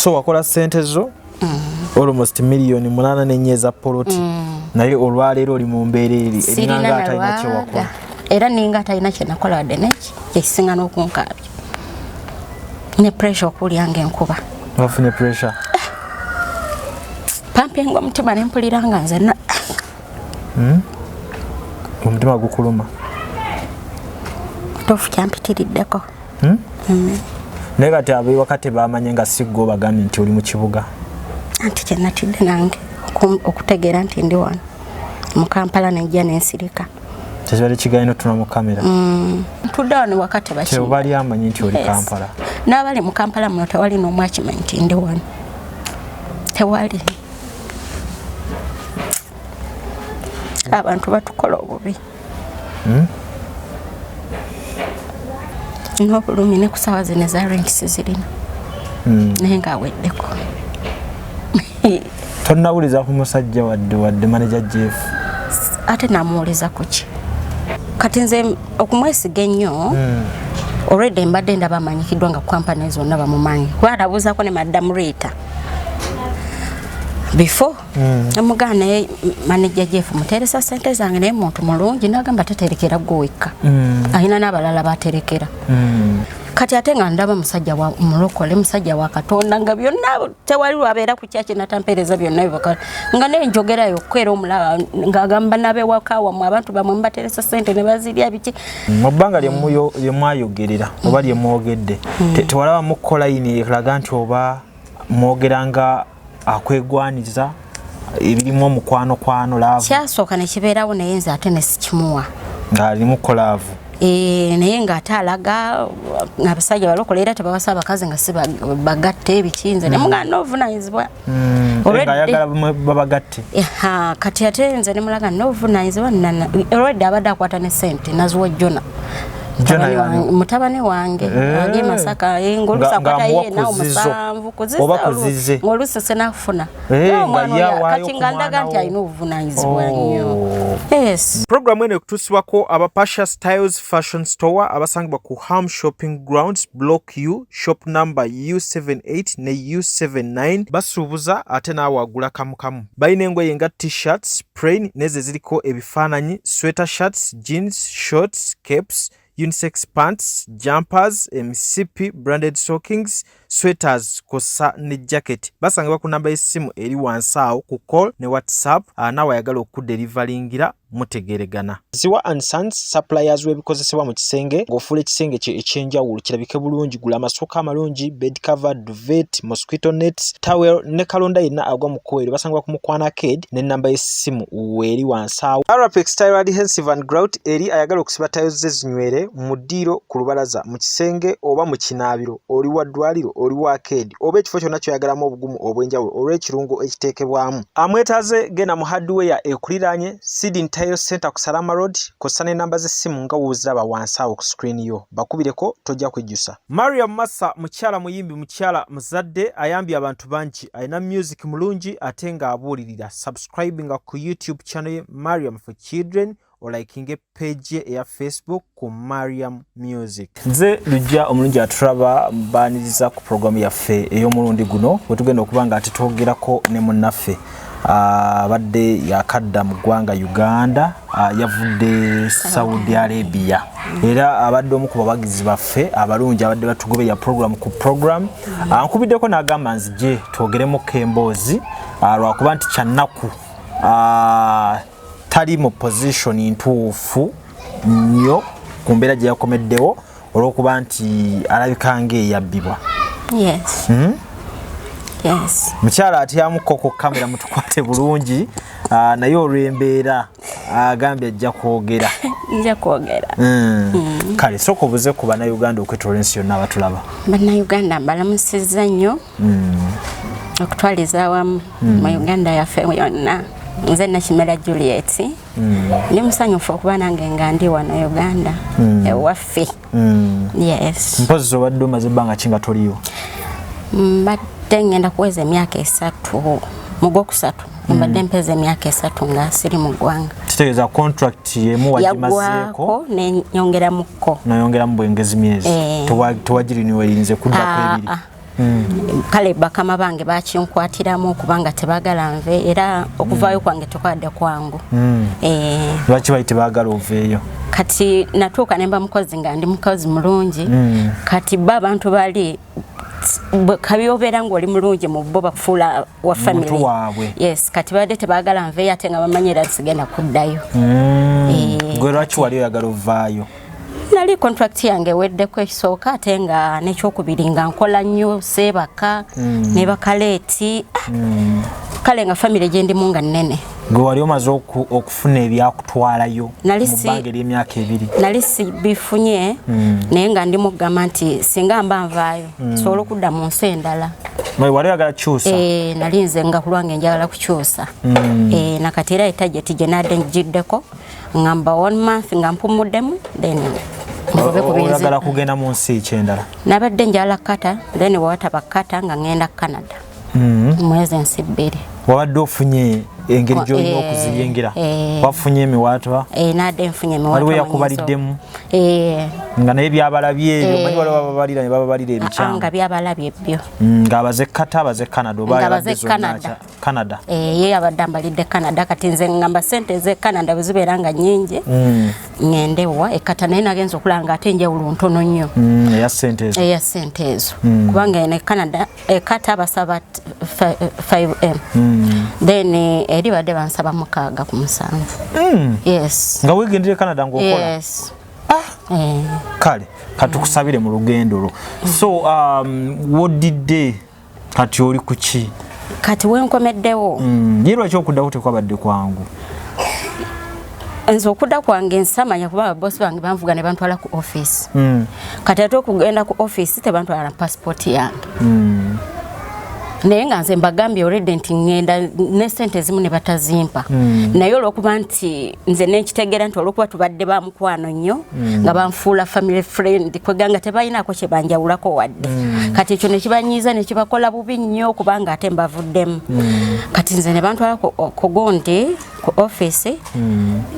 So wakola sente zo almost million 8 n'ennyeza poloti naye olwaleero oli mu mbeera eri enganga atalina kye wakola era ninga atalina kye nakola wadde neki kyekisinga n'okunkaabya ne pressure okulyanga enkuba wafunye pressure pampinga omutima ne mpulira nga nzenna omutima gukuluma tofu kyampitiriddeko naye kati ab'ewakati bamanye nga siggo bagambye nti oli mu kibuga anti kye natidde nange okutegeera nti ndi wano mu Kampala nejja n'ensirika kyekibadde kigaine otuna mu kamera ntudde wano wakati bali amanyi nti oli Kampala n'abali mu Kampala muno tewali n'omu akimanyi nti ndi wano tewali abantu batukola obubi n'obulumi ne ku ssaawa zino eza ranks zirina naye ng'aweddeko tonnawuliza ku musajja wadde manager Jeff ate namuwuliza ku ki kati nze okumwesiga ennyo already mbadde ndaba amanyikiddwa nga kampani zonna bamumanyi kuba nabuuzaako ne maddamu Rita before namugamba naye manager Jeff muteresa sente zange naye muntu mulungi n'agamba taterekera gwe wekka alina n'abalala baterekera kati ate nga ndaba musajja wa mulokole musajja wa Katonda nga byonna tewali lwabeera ku kyaki natampereza byonna bibakala nga nenjogerayo kwera omulaba ng'agamba n'abewaka wamwe abantu bamwe mbateresa sente ne bazirya biki mu bbanga lye mwayogerera oba lye mwogedde tewalaba mukola yini ekulaga nti oba mwogeranga akwegwaniza ebirimu omukwano laavu kyasooka ne kibeerawo naye nze ate ne sikimuwa ng'ali mukolaavu naye ng'ate alaga abasajja balokole era tebawasa abakazi nga si bagatte ebikinze ne mugana n'obuvunaanyizibwa ayagala babagatte kati ate nze ne mulaga n'obuvunaanyizibwa already abadde akwata ne sente naziwa Jona mutabani wange ali Masaka ngolusa kwata ye nawo musanvu kuzize ngolusa senafuna kati ngandaga nti alina obuvunaanyizibwa nnyo yes programu eno ekutuusibwako aba Pasha Styles Fashion Store abasangibwa ku Ham Shopping Grounds Block U shop number U78 ne U79 basuubuza ate naawe agula kamu balina engoye nga t-shirts plain nezo ziriko ebifaananyi sweater shirts jeans shorts capes unisex pants, jumpers, MCP, branded stockings, sweaters, kosa ne jacket. Basangibwa ku namba y'essimu eri wansi awo ku call ne WhatsApp n'awayagala okudelivalingira mutegeregana. Ziwa and Sons suppliers w'ebikozesebwa mu kisenge ng'ofuula ekisenge kye ekyenjawulo kirabike bulungi gula amasooka amalungi bed cover duvet mosquito nets towel ne kalonda yenna agwa mu kkoero basangibwa ku Mukwana Arcade ne namba y'essimu w'eri wansi awo. Arapex Tile Adhesive and Grout eri ayagala okusiba tiles ze zinywere mu ddiiro ku lubalaza mu kisenge oba mu kinaabiro oli wa ddwaliro oli wa arcade oba ekifo kyonna kyoyagalamu obugumu obw'enjawulo olw'ekirungo ekiteekebwamu. Amwetaaze genda mu hardware ekuliraanye Sidin Tile Center ku Salama Road kosa ne namba z'essimu nga wooziraba wansi awo ku screen yo bakubireko tojja kwejjusa. Mariam Massa mukyala muyimbi mukyala muzadde ayambye abantu bangi alina music mulungi ate nga abuulirira subscribing ku YouTube channel ye Mariam for Children olikinge page ya Facebook ku Mariam Music. Nze lujja omulungi atulaba mbaniriza ku programu yaffe ey'omulundi guno wetugenda okubanga atitwogerako ne munnaffe badde yakadda mu ggwanga Uganda yavudde Saudi Arabia era abadde omu ku bawagizi baffe abalungi abadde batugobera program ku program ankubiddeko n'agamba nzije twogeremukko emboozi lwakuba nti kyannaku tali mu position ntuufu nnyo ku mbeera gye yakomeddewo olw'okuba nti alabika ng'eyabbibwa. Yes. Yes. Mukyala atyamuko ku kamera mutukwate bulungi naye olw'embeera agambye ajja kwogera. Nja kwogera. Kale sooka obuze ku bannayuganda okwetoola ensi yonna abatulaba. Bannayuganda mbalamusizza nnyo okutwaliza awamu mu Uganda yaffe yonna. Nze Nakimera Juliet ndi musanyufu okuba nange nga ndi wano Uganda ewaffe. Yes. Mpozi obadde omaze ebbanga ki nga toliyo? Mbadde ngenda kuweza emyaka 3 mu Gwokusatu mbadde mpeza emyaka 3 nga siri mu ggwanga. Kitegeeza contract yemu wagimazeeko nenyongeramuko nayongeramu bwengezi myezi tewagiri niwe yinze kuddako ebiri kale bakama bange bakinkwatiramu kubanga tebagala nve era okuvaayo kwange tukadde kwangu lwaki bali tebagala oveeyo kati natuuka nemba mukozi nga ndi mukozi mulungi kati abantu bali kabyobeera ng'oli mulungi mu bo bakufuula wa family yes kati badde tebagala nveeyo ate nga bamanyira sigenda kuddayo gwe lwaki wali oyagala ovaayo nali contract yange weddeko ekisooka ate nga nekyokubiri nga nkola nnyo seebaka ne bakaleeti kale nga family gye ndimu nga nnene gwe wali omaze okufuna ebyakutwalayo mu bbanga ery'emyaka 2 nali sibifunye naye nga ndi mugamba nti singa mba nvaayo sobola okudda mu nsi endala wali oyagala kukyusa nali nze nga kulwange njagala kukyusa nakati era etajeti gye nadde ngiddeko ngamba 1 month nga mpumuddemu then oyagala kugenda mu nsi kyendala nabadde njagala kata then wewataba kata nga ngenda Canada mwezi ensi 2 wabadde ofunye engeri gy'olina okuziyingira wafunye emiwaatwa nadde nfunye emiwaatwa waliwo yakubaliddemu nga naye byabalabye ebyo manyi waliwo bababalira ne bababalira ebikyamu nga byabalabye ebyo ng'abaze kata abaze Canada oba Canada ye abadde ambalidde Canada kati nze ngamba sente ze Canada bwe zibeera nga nnyingi ngendewa ekata naye nagenza okulaba ng'ate enjawulo ntono nnyo eya sente ezo kubanga ne Canada ekata basaba 5M then eri badde bansaba 6 yes nga weegendere Canada ng'okola yes kale katukusabire mu lugendo lwo so wodidde kati oli kuki kati wenkomeddewo ye lwaki okuddawo tekwabadde kwangu nze okudda kwange nsamanya kuba bosi bange banvuga ne bantwala ku office kati ate okugenda ku office tebantwala na passport yange naye nga nze mbagambye already nti ngenda ne sente ezimu ne batazimpa naye olwokuba nti nze nekitegeera nti olwokuba tubadde ba mukwano nnyo nga banfuula family friend kweganga tebalinaako kye banjawulako wadde kati ekyo ne kibanyiiza ne kibakola bubi nnyo kubanga ate mbavuddemu kati nze ne bantwala ku gundi ku office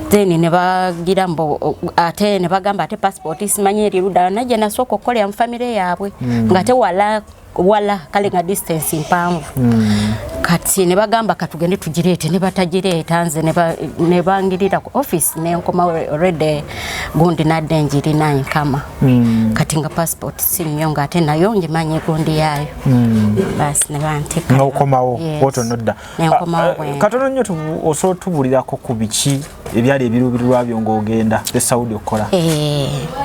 then ne bagira mbo ate ne bagamba ate passport simanyi eri ludda najje nasooka okukolera mu family yaabwe ng'ate wala kale nga distance mpanvu kati ne bagamba katugende tugireete ne batagireeta nze ne bangirira ku office ne nkoma already gundi nadde njirina nkama kati nga passport si nnyo ng'ate nayo ngimanyi gundi yaayo basi ne banteeka n'okomawo wotonodda katono nnyo osobola tubulirako ku biki ebyali ebiruubirirwa byo ng'ogenda e Saudi okukola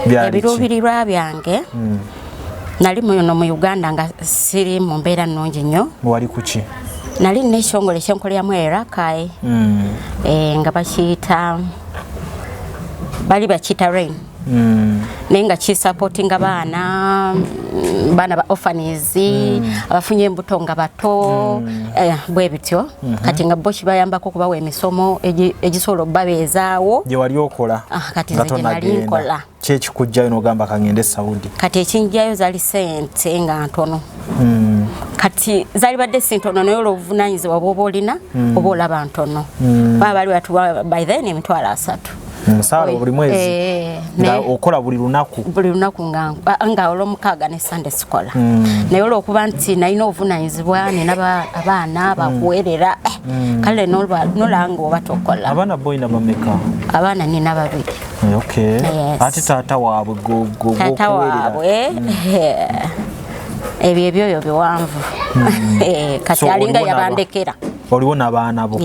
ebiruubirirwa byange nali muno mu Uganda nga siri mu mbeera nnungi nnyo wali kuki nali n'ekitongole kyenkoleramu Rakai nga bali bakiyita rain naye nga kisupportinga baana ba orphanages abafunye embuto nga bato bwe bityo kati nga bo kibayambako kubawa emisomo egisobola obbabeezaawo gye wali okola kati nze gye nali nkola kyekikujjayo n'ogamba kangende Saudi kati ekinjjayo zali sente nga ntono kati zali badde si ntono naye olw'obuvunaanyizibwa bw'oba olina oba olaba ntono baba bali batuwa by then emitwalo 3 musaala buli mwezi nga okola buli lunaku nga olw'omukaaga ne Sunday sikola naye olw'okuba nti nalina obuvunaanyizibwa nina abaana bakuwerera kale nolanga oba tokola abaana boyina bameka abaana nina 2 ate taata waabwe taata waabwe ebyo biwanvu kati alinga yabandekera oliwo n'abaana bo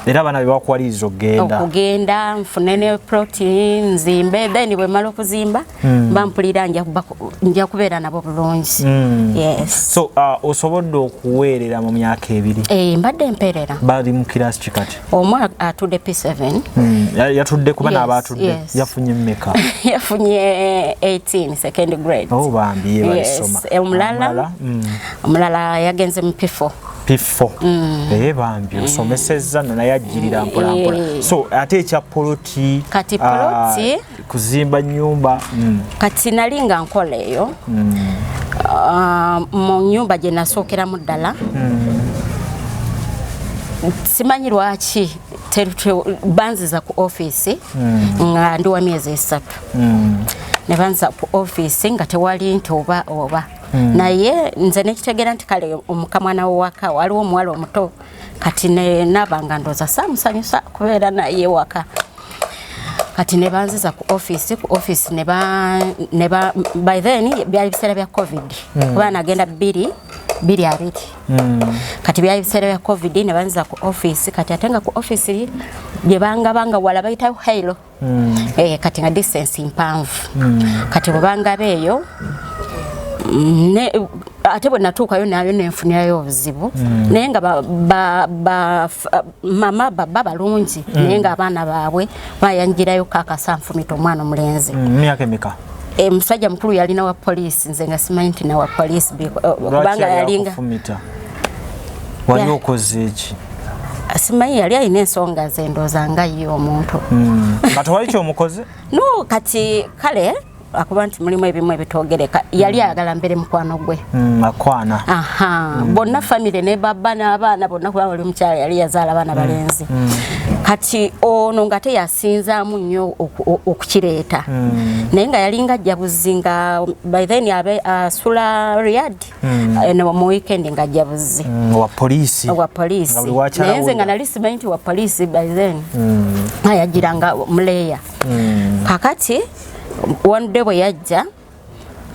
era abaana be bakuwaliriza okugenda nfune ne protein nzimbe then bwe mala okuzimba bampulira nja kubeera nabo bulungi so osobodde okuweerera mu myaka 2 mbadde mperera bali mu kirasi kikati omu atudde P7 yatudde kuba n'abatudde yafunye mmeka yafunye 18 second grade bambi balisoma omulala yagenze mu P4 bambi osomesezza naye ajjirira mpolampola so ate ekya poloti kati poloti kuzimba nnyumba kati nali nga nkola eyo mu nnyumba gye nasookeramu ddala simanyi lwaki banziza ku office nga ndi wa myezi 3 ne banziza ku office nga tewali nti oba naye nze nekitegera nti kale omukamwana waka waliwo omuwala omuto kati nabanga ndoza samusanyusa kubeera naye waka kati ne banziza ku office ne ba by then byali biseera bya covid kuba nagenda 2 kati byali biseera bya covid ne banziza ku office kati atenga ku office gye banga wala bayita hailo kati nga distance mpanvu kati bwanga beeyo ne ate bwe natuukayo nayo nenfunirayo obuzibu naye nga mama baba balungi naye nga abaana baabwe bayanjirayo kakasanfumita omwana omulenzi myaka emeka musajja mukulu yalina wa police nze nga simanyi nti nawa police kubanga yalinga wali okoze eki simanyi yali alina ensonga zendooza nga ye omuntu kati wali kyomukoze no kati kale akuba nti mulimu ebimu ebitogereka yali ayagala mbere mukwano gwe akwana bonna family ne baba n'abaana bonna kuba bali mukyala yali yazaala abaana balenzi kati ono nga teyasinzaamu nnyo okukireeta naye nga yalinga ajja buzinga by then asula Riyadh mu weekend nga ajja buzi wa poliisi naye nze nga nali simanyi nti wa poliisi by then ayagiranga muleeya kakati one day bwe yajja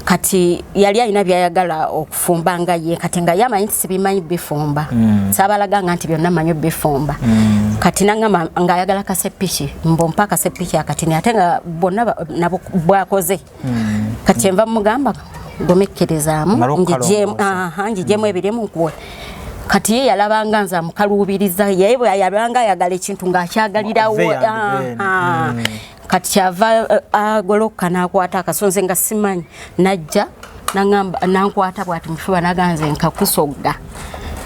kati yali alina byayagala okufumba nga ye kati nga yamanyi nti sibimanyi bifumba sabalaganga nti byonna manyi bifumba kati nangamba nga ayagala kasepiki mbompa kasepiki akati ne ate nga bonna nabo bwakoze kati enva mugamba gomekerezaamu njijemu ebirimu nkuwe kati ye yalabanga nza mukalubiriza ye bwe yalabanga ayagala ekintu ng'akyagalirawo kati kyava agoloka nakwata akasonze nga simanyi najja nankwata bwati mufuba naganze nkakusogga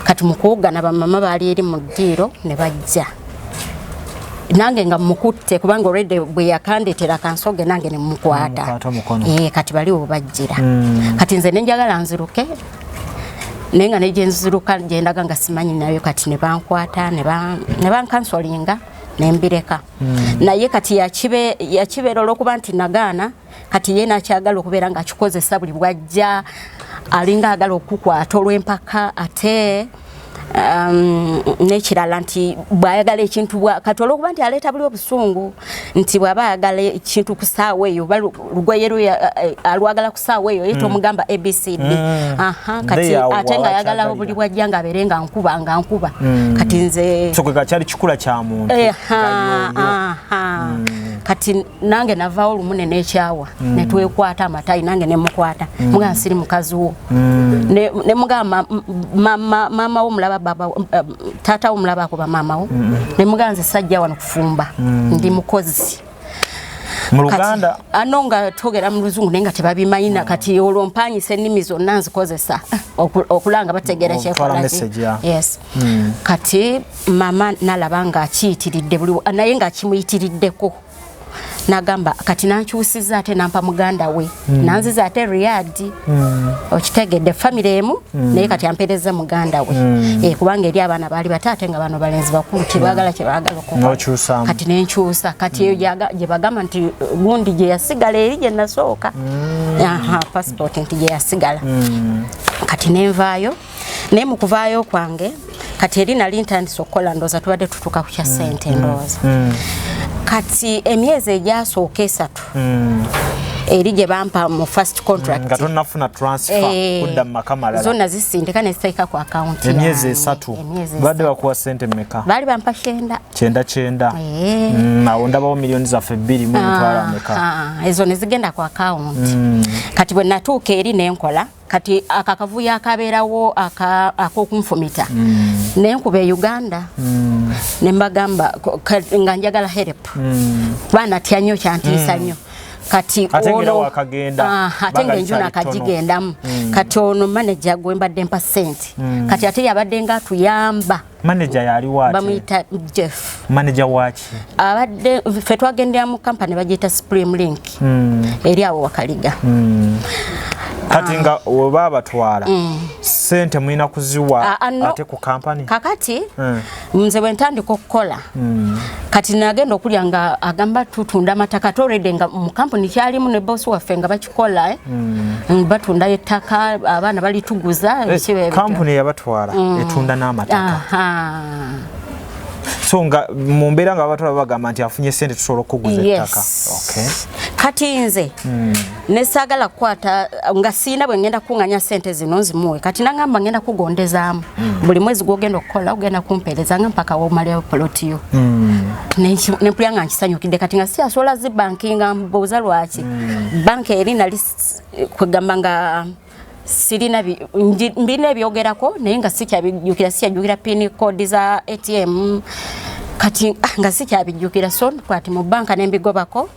kati mukuwuga na bamama baali eri mu ddiiro ne bajja nange nga mukutte kubanga already bwe yakandetera kansoge nange ne mukwata kati baliwo bajjira kati nze nenjagala nziruke naye nga nejenziruka gyendaga nga simanyi nayo kati ne bankwata ne bankansolinga nembireka naye kati yakibeera olw'okuba nti nagaana kati ye nakyagala okubeera nga akikozesa buli bwajja alinga agala okukwata olw'empaka ate nekirala nti bwayagala ekintu kati olw'okuba nti aleeta buli obusungu nti bw'aba ayagala ekintu ku ssaawa eyo lugoye alwagala ku ssaawa eyo ye tomugamba abcd kati ate nga ayagala buli bwajja ng'abeere nga nkuba kati nze kyali kikula kya muntu kati nange navaawo olumu n'ekyawa ne twekwata amatayi nange ne mukwata mugamba siri mukazi wo ne mugamba mama wo mulaba baba tata wo mulaba akuba mama wo ne mugamba nze sajja wano kufumba ndi mukozi mu Luganda anonga togera mu Luzungu nenga tebabimanyina kati olompanyisa ennimi zonna nzikozesa okulanga bategera kyekola yes kati mama nalabanga akiyitiridde buli naye nga kimuyitiriddeko nagamba kati nankyusiza ate nampa muganda we nanziza ate Riyadh okitegedde family emu naye kati ampereza muganda we kubanga eri abaana baali batate nga bano balenzi bakulu kibagala okukola kati nenkyusa kati eyo gye bagamba nti gundi gye yasigala eri gye nasooka passport nti gye yasigala kati nenvaayo naye mu kuvaayo kwange kati eri nali ntandise okukola ndooza tubadde tutuuka ku kya ssente ndooza kati emyezi egyasooka 3 eri gye bampa mu first contract nga tonnafuna transfer kudda mu maka malala zonna zisindika ne ziteeka ku account emyezi 3 badde bakuwa ssente mmeka baali bampa 9 awo ndabawo miliyoni zaffe 2 mu mitwalo mmeka ezo ne zigenda ku account kati bwe natuuka eri nenkola kati akakavuyo akabeerawo ak'okunfumita nenkuba e Uganda ne mbagamba nga njagala help baana tya nnyo kyantiisa nnyo kati ono ate ng'enjuna akagigendamu kati ono manager gwe mbadde mpa ssente kati ate yabadde nga atuyamba manager yali waati bamuyita Jeff manager waaki abadde ffe twagendera mu kampani bagiyita Supreme Link eri awo Wakaliga kati nga oba batwala sente mulina kuziwa ate ku company kakati nze bwe ntandika okukola kati nagenda okulya nga agamba tutunda amataka already nga mu company kyalimu ne boss waffe nga bakikola batunda ettaka abaana balituguza company yabatwala etunda n'amataka so nga mumbera nga batwala bagamba nti afunye sente tusobola okuguza ettaka okay kati nze nesagala kwata nga sina bwe ngenda kunganya sente zino nzimuwe kati nangamba ngenda kugondezaamu buli mwezi gwogenda okukola ogenda kumpereza nga mpaka womaleyo polotiyo nempulya nga nkisanyukidde kati nga siyasobola zi banki nga mbuuza lwaki banki eri nali kwegamba nga sirina mbina ebyogerako naye nga sikyabijjukira pin code za ATM kati nga sikyabijjukira so kwati mu banka nembigobako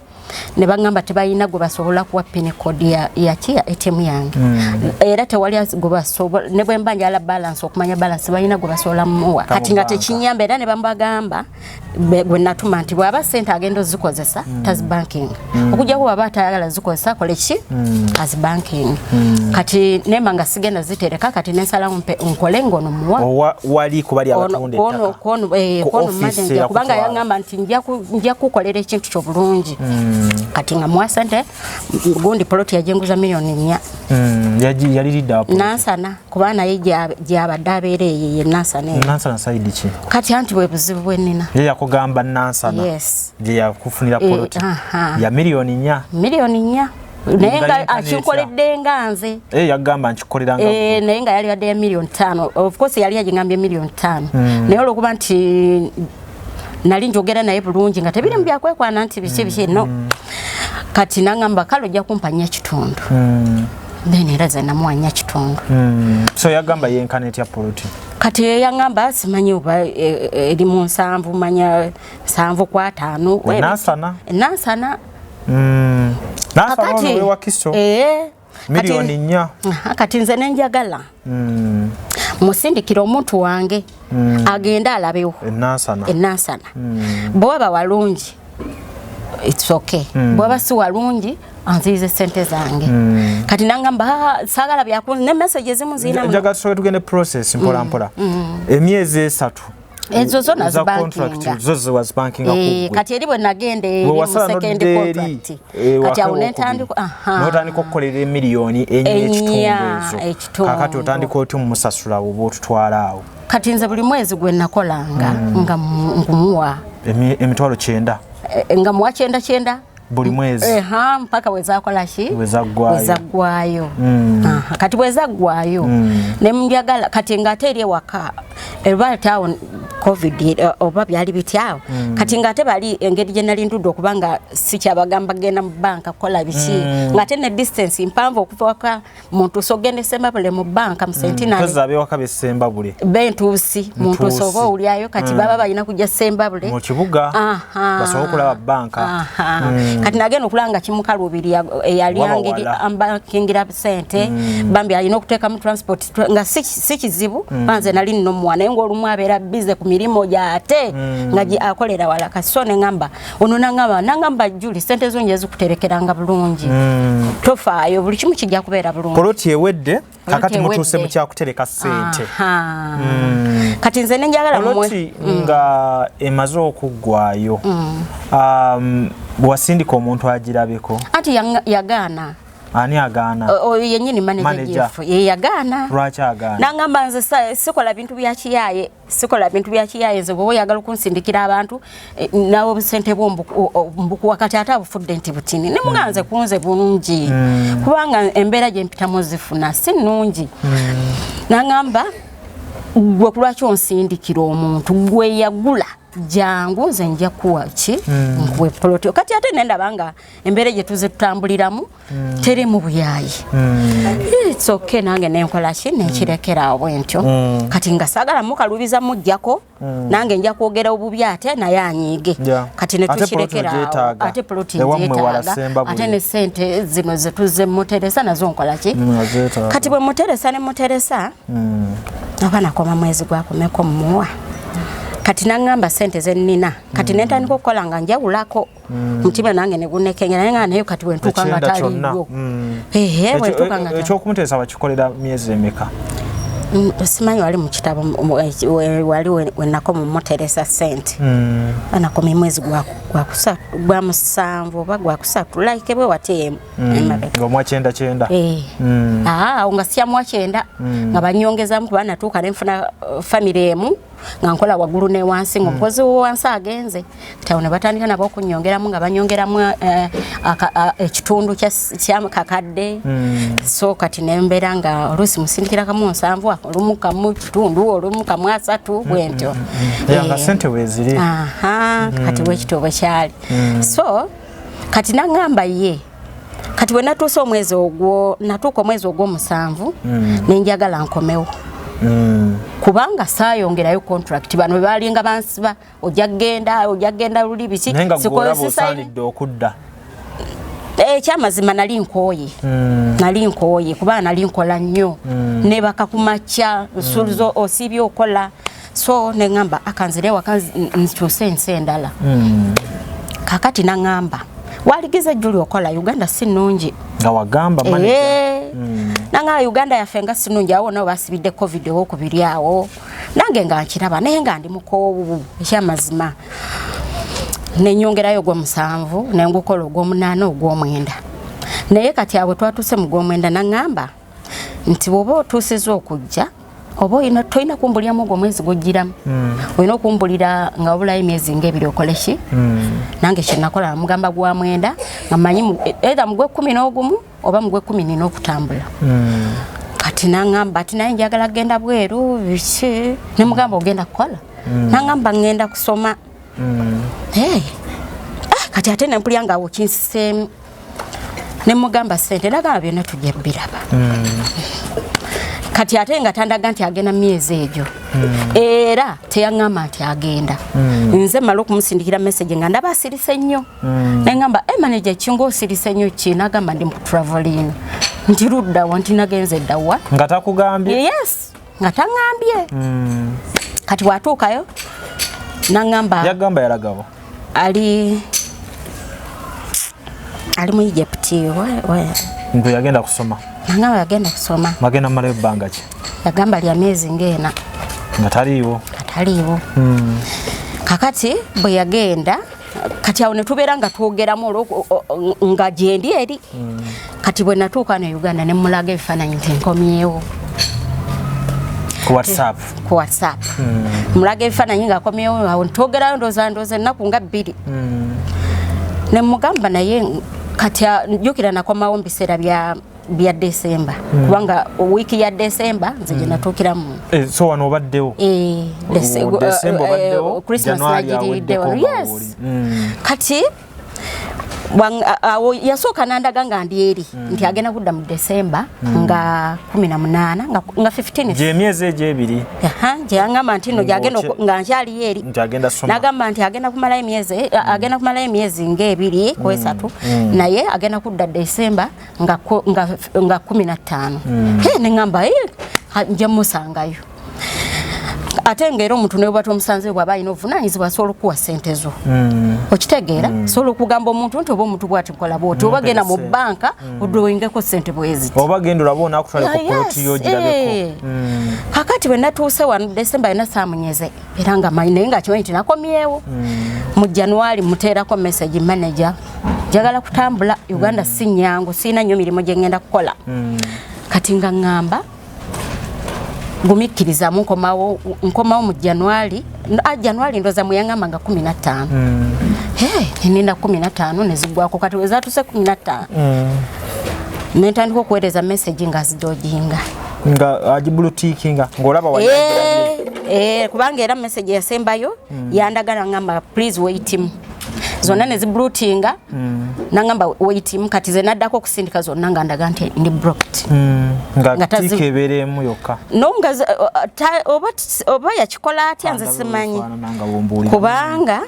ne bangamba tebayina gwe basobola kuwa pin code ya ATM yange era tewali gwe basobola ne bwe mbanja ala balance okumanya balance bayina gwe basobola muwa kati nga tekinyamba era ne bambagamba gwe natuma nti bwaba sente agendo zikozesa tas banking okujja kuba batayagala zikozesa koleki as banking kati nemba nga sigenda zitereka kati nensala nkole ngono muwa wali kubali abatunde kono manje kubanga yangamba nti njja kukolera ekintu ky'obulungi kati nga mwasante gundi plot yajenguza milioni 4 yalirida hapo nansana kubana yabadde abeereye nansana side ki kati anti bwe buzibu bwenina yakugamba nansana je yakufunira plot ya milioni 4 nenga achikoledde nganze yagamba nchikolera nga nenga yali yadde milioni 5 of course yali yagingambye milioni 5 naye olokuba nti nali njogera naye bulungi nga tebiri mbyakwekwana nti biki no kati nangamba kalojja kumpanya kitundu then era ze namwanya kitundu so yagamba yenkaneti ya politi kati yangamba simanyi oba eri mu 7 manya 7 kwa 5 nasana nasana we wakiso milioni 4 kati nze nenjagala musindikira omuntu wange agenda alabewo enasana bwaba walungi it's okay bwaba si walungi anzize sente zange kati nangamba sagala byakunze ne message ezimu zina njaga tusobe tugende process mpola mpola emyezi 3 ezo zona za banking zozo was banking akugwe kati eri bwe nagende mu second contract kati awunetandiko notandiko okukolera miliyoni enye ekitundu kakati otandiko oti musasula obo otutwala awo kati nze buli mwezi gwe nakolanga nga ngumuwa emitwalo 9 nga muwa 9 buli mwezi mpaka wezakola ki wezagwayo kati wezagwayo ne mbyagala kati ngate eri waka ebatawo covid oba byali bityawo kati ngate bali engeri general ndudo kubanga sikyabagamba genda mu banka kola biki ngate ne distance impamvu okuva muntu sogende semba bule mu banka mu sentinel kazabe wakabe semba bule bentusi muntu sobo uliayo kati baba bayina kujja semba bule mu kibuga basobola kulaba banka kati nagenda okulanga kimukalubiri yali angeri ambankingira sente bambi alina okuteeka mu transport nga si kizibu banze nali nno mwana ngo olumu abeera bize ku mirimo gyate nga akolera wala kasone ngamba ono nangamba Juli sente zonje zikuterekeranga bulungi tofaayo buli kimu kijja kubeera bulungi poloti ewedde kakati mutuse mu kyakutereka sente kati nze nenjagala poloti nga emaze okuggwayo bwasindika omuntu agirabeko ati yagaana ani agana yenyini manager yagana lwaki agana nangamba nze sikola bintu bya kiyaye nze bwo yagala kunsindikira abantu nawo bisente bombuku wakati atabufudde nti butini ne muganze kunze bulungi kubanga embera gye mpitamu zifuna si nnungi nangamba gwe kulwaki onsindikira omuntu gwe yagula jangu nze nja kuwa ki nkwe poloti kati ate nenda banga embere gye tuze tutambuliramu tere mu buyayi it's okay nange nenkola ki nekirekera obwentyo kati nga sagala mukalubiza mujjako nange nja kwogera obubi ate naye anyiige kati netukirekera ate poloti njeetaaga ate ne sente zino zetuze muteresa nazo nkola ki kati bwe muteresa ne muteresa abana koma mwezi gwakomeko mmuwa kati nangamba sente ze nina kati nentandika okukola nga njawulako mutima nange ne gunekengera naye nga nayo kati wentuuka nga taliyo wentuuka nga ekyokumuteesa bakikolera myezi emeka simanyi wali mu kitabo wali wenakoma muteresa sente anakoma mwezi gwa musanvu oba gwa kusatu like bwe wateemu ng'omwa kyenda nga siyamwa kyenda nga banyongezamu kuba natuuka ne nfuna famire emu nga nkola waggulu ne wansi ng'omukozi wansi agenze kitawo ne batandika nabo okunyongeramu nga banyongeramu ekitundu kyakakadde so kati nembeera nga oluusi musindikira kamu 7 olumu kamu kitundu olumu kamu 3 bwentyo nga sente weeziri kati bwekityo bwe kyali so kati nangamba ye kati we natuuka omwezi ogw'omusanvu nenjagala nkomewo kubanga saayongerayo contract bano balinga bansiba ojja genda luli biki sikosaanidde okudda ekyamazima nali nkooye kuba nali nkola nnyo nebaka kumakya nsulizo osiibye okola so neŋŋamba akanzire waka nkyuse ensi endala kakati naŋŋamba waligiza juli okola Uganda si nnungi nga wagamba manager nanga Uganda yafenga sinungi awo no basibidde covid okubiri awo nange nga nkiraba naye nga ndi mukoowu ekyamazima nenyongerayo gw'omusanvu nengukola ogw'omunaana ogw'omwenda naye kati awo twatuse mu gw'omwenda naŋŋamba nti bwoba otuusiza okujja oba toyina kumbuliramu ogwo mwezi gujjiramu olina okumbulira nga wabulayo emyezi ng'ebiri okole ki nange kyenakola namugamba gwa mwenda nga manyi either mu gwe-11 oba mu gwe-14 okutambula kati naŋŋamba ati naye njagala kgenda bweru biki nemugamba ogenda kukola naŋŋamba ŋŋenda kusoma kati ate nempulya nga awo kinsiseemu nemugamba sente nagamba byonna tujja biraba kati ate nga tandaga nti agenda myezi egyo era teyaŋŋamba nti agenda nze mala okumusindikira message nga ndaba asirise nnyo neŋŋamba manager kinga osirise nnyo ki nagamba ndi mu traveling nti luddawa nti nagenze ddawa nga takugambye yes nga taŋŋambye kati watuukayo naŋŋamba yagamba yalagawo ali mu Egypt nti yagenda kusoma naŋŋamba yagenda kusoma magenda malayo ebbanga ki yagamba lya myezi ng'ena nga taliiwo kakati bwe yagenda kati awo ne tubeera nga twogeramu nga gyendi eri kati bwe natuuka ne Uganda ne mulaga ebifaananyi nti nkomyewo ku WhatsApp mulaga ebifaananyi ng'akomyewo awo ntwogerayo ndooza ennaku nga 2 ne mugamba naye kati njukira nakomawo mu biseera bya December kubanga wiiki ya December nze gye natuukiramu so wano obaddewo Christmas nagiriddewo yes kati yasooka nandaga nga ndi eri nti agenda kudda mu December nga 18 nga 15 gyemyezi egyo ebiri gyeyaŋŋamba nti no gyagenda nga nkyaliyo eri nagamba nti agenda kumalayo emyezi ng'ebiri ku 3 naye agenda kudda December nga 15 neŋŋamba nje musangayo ate ngero omuntu ne bw'ata omusanze bw'aba alina obuvunaanyizibwa asobola okuwa ssente zo okitegeera sobola okugamba omuntu nti oba omuntu bw'ati nkola bw'oti oba genda mu bbanka odrowingeko ssente bweziti oba genda olaba onaakutwala ku poloti y'ogirabeko kakati bwe natuuse wano December yonna saamunyeze era nga manyi naye nga kimanyi nti nakomyewo mu January muteerako message manager njagala kutambula Uganda si nnyangu sirina nnyo mirimu gye ŋŋenda kukola kati nga ŋŋamba gumikkirizamu nkomawo mu January ndoza muyaŋŋamba nga 15 nenda 15 nezigwako kati wezatuse 15 nentandika okuweereza message nga zidojinga nga agibulutiikinga ng'olaba kubanga era message yasembayo yandagala ŋŋamba please wait him zonna neziblutinga naŋŋamba wait him kati ze naddako okusindika zonna nga ndaga nti ndi blocked nga tiika ebeereemu yokka no nga oba yakikola atya nze simanyi kubanga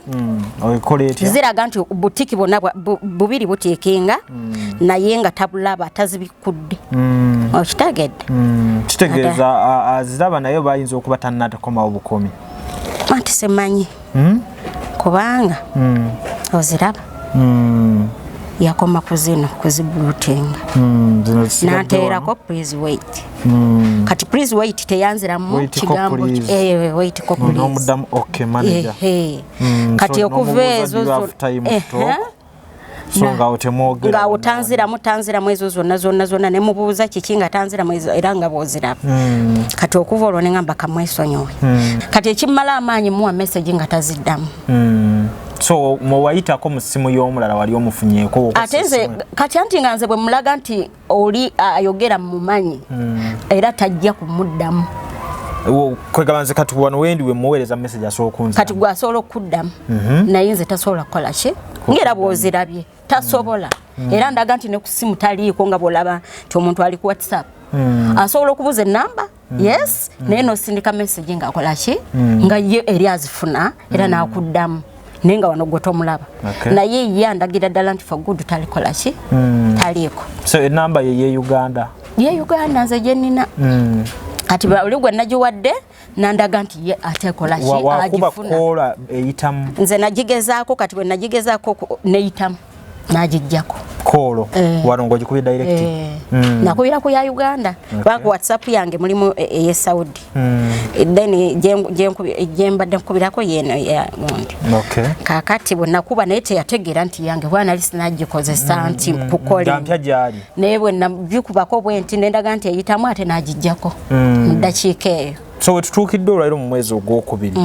ziraga nti butiki bwonna bubiri butiikinga naye nga tabulaba tazibikudde okitegedde kitegeeza aziraba naye bayinza okuba tannatakomawo bukomi Anti semanyi. Kubanga oziraba. Yakoma kuzino kuziblutinga. Nateerako please wait. Kati please wait teyanzira mu kigambo wait ko please. Nomudam okay manager. Kati okuvezo songa otemogera. Nga otanzira mwezo zonna ne mubuuza kikinga tanzira mwezo era nga boziraba. Kati okuva olwo ne ngamba kamwesonyowe. Kati ekimala amaanyi muwa message nga taziddamu. So mwayita ko musimu y'omulala wali omufunyeeko atenze kati anti nganze bwe mulaga nti oli ayogera mu manyi era tajja kumuddamu kwegabanze kati wano wendi we muweereza message asookunza kati gwa solo kuddamu naye nze tasobola kukola ki ngera bwozirabye tasobola era ndaga nti ne ku simu taliiko nga bwolaba nti omuntu ali ku WhatsApp asobola okubuza ennamba yes naye nosindika message nga akola ki nga ye eri azifuna era nakuddamu nenga wano gotomulaba naye ye andagira ddala nti for good talikola ki taliiko so enamba ye Uganda nze gye nnina kati bali gwe nagiwadde nandaga nti ye atekola ki agifuna eyitamu nze nagigezaako kati bwe nagigezaako neyitamu nagijjako kolo warongo gikubye direct nakubira ku ya Uganda baku WhatsApp yange mulimu eye Saudi then jembadde nkubirako yeno ya ngondi kakati bonakuba naye teyategera nti yange bwana lisi nagikozesa nti kukola ndampya jali naye bwe nabikubako bwe nti nendaga nti eyitamu ate nagijjako mudakiika eyo so wetutuukidde olwairo mu mwezi ogwokubiri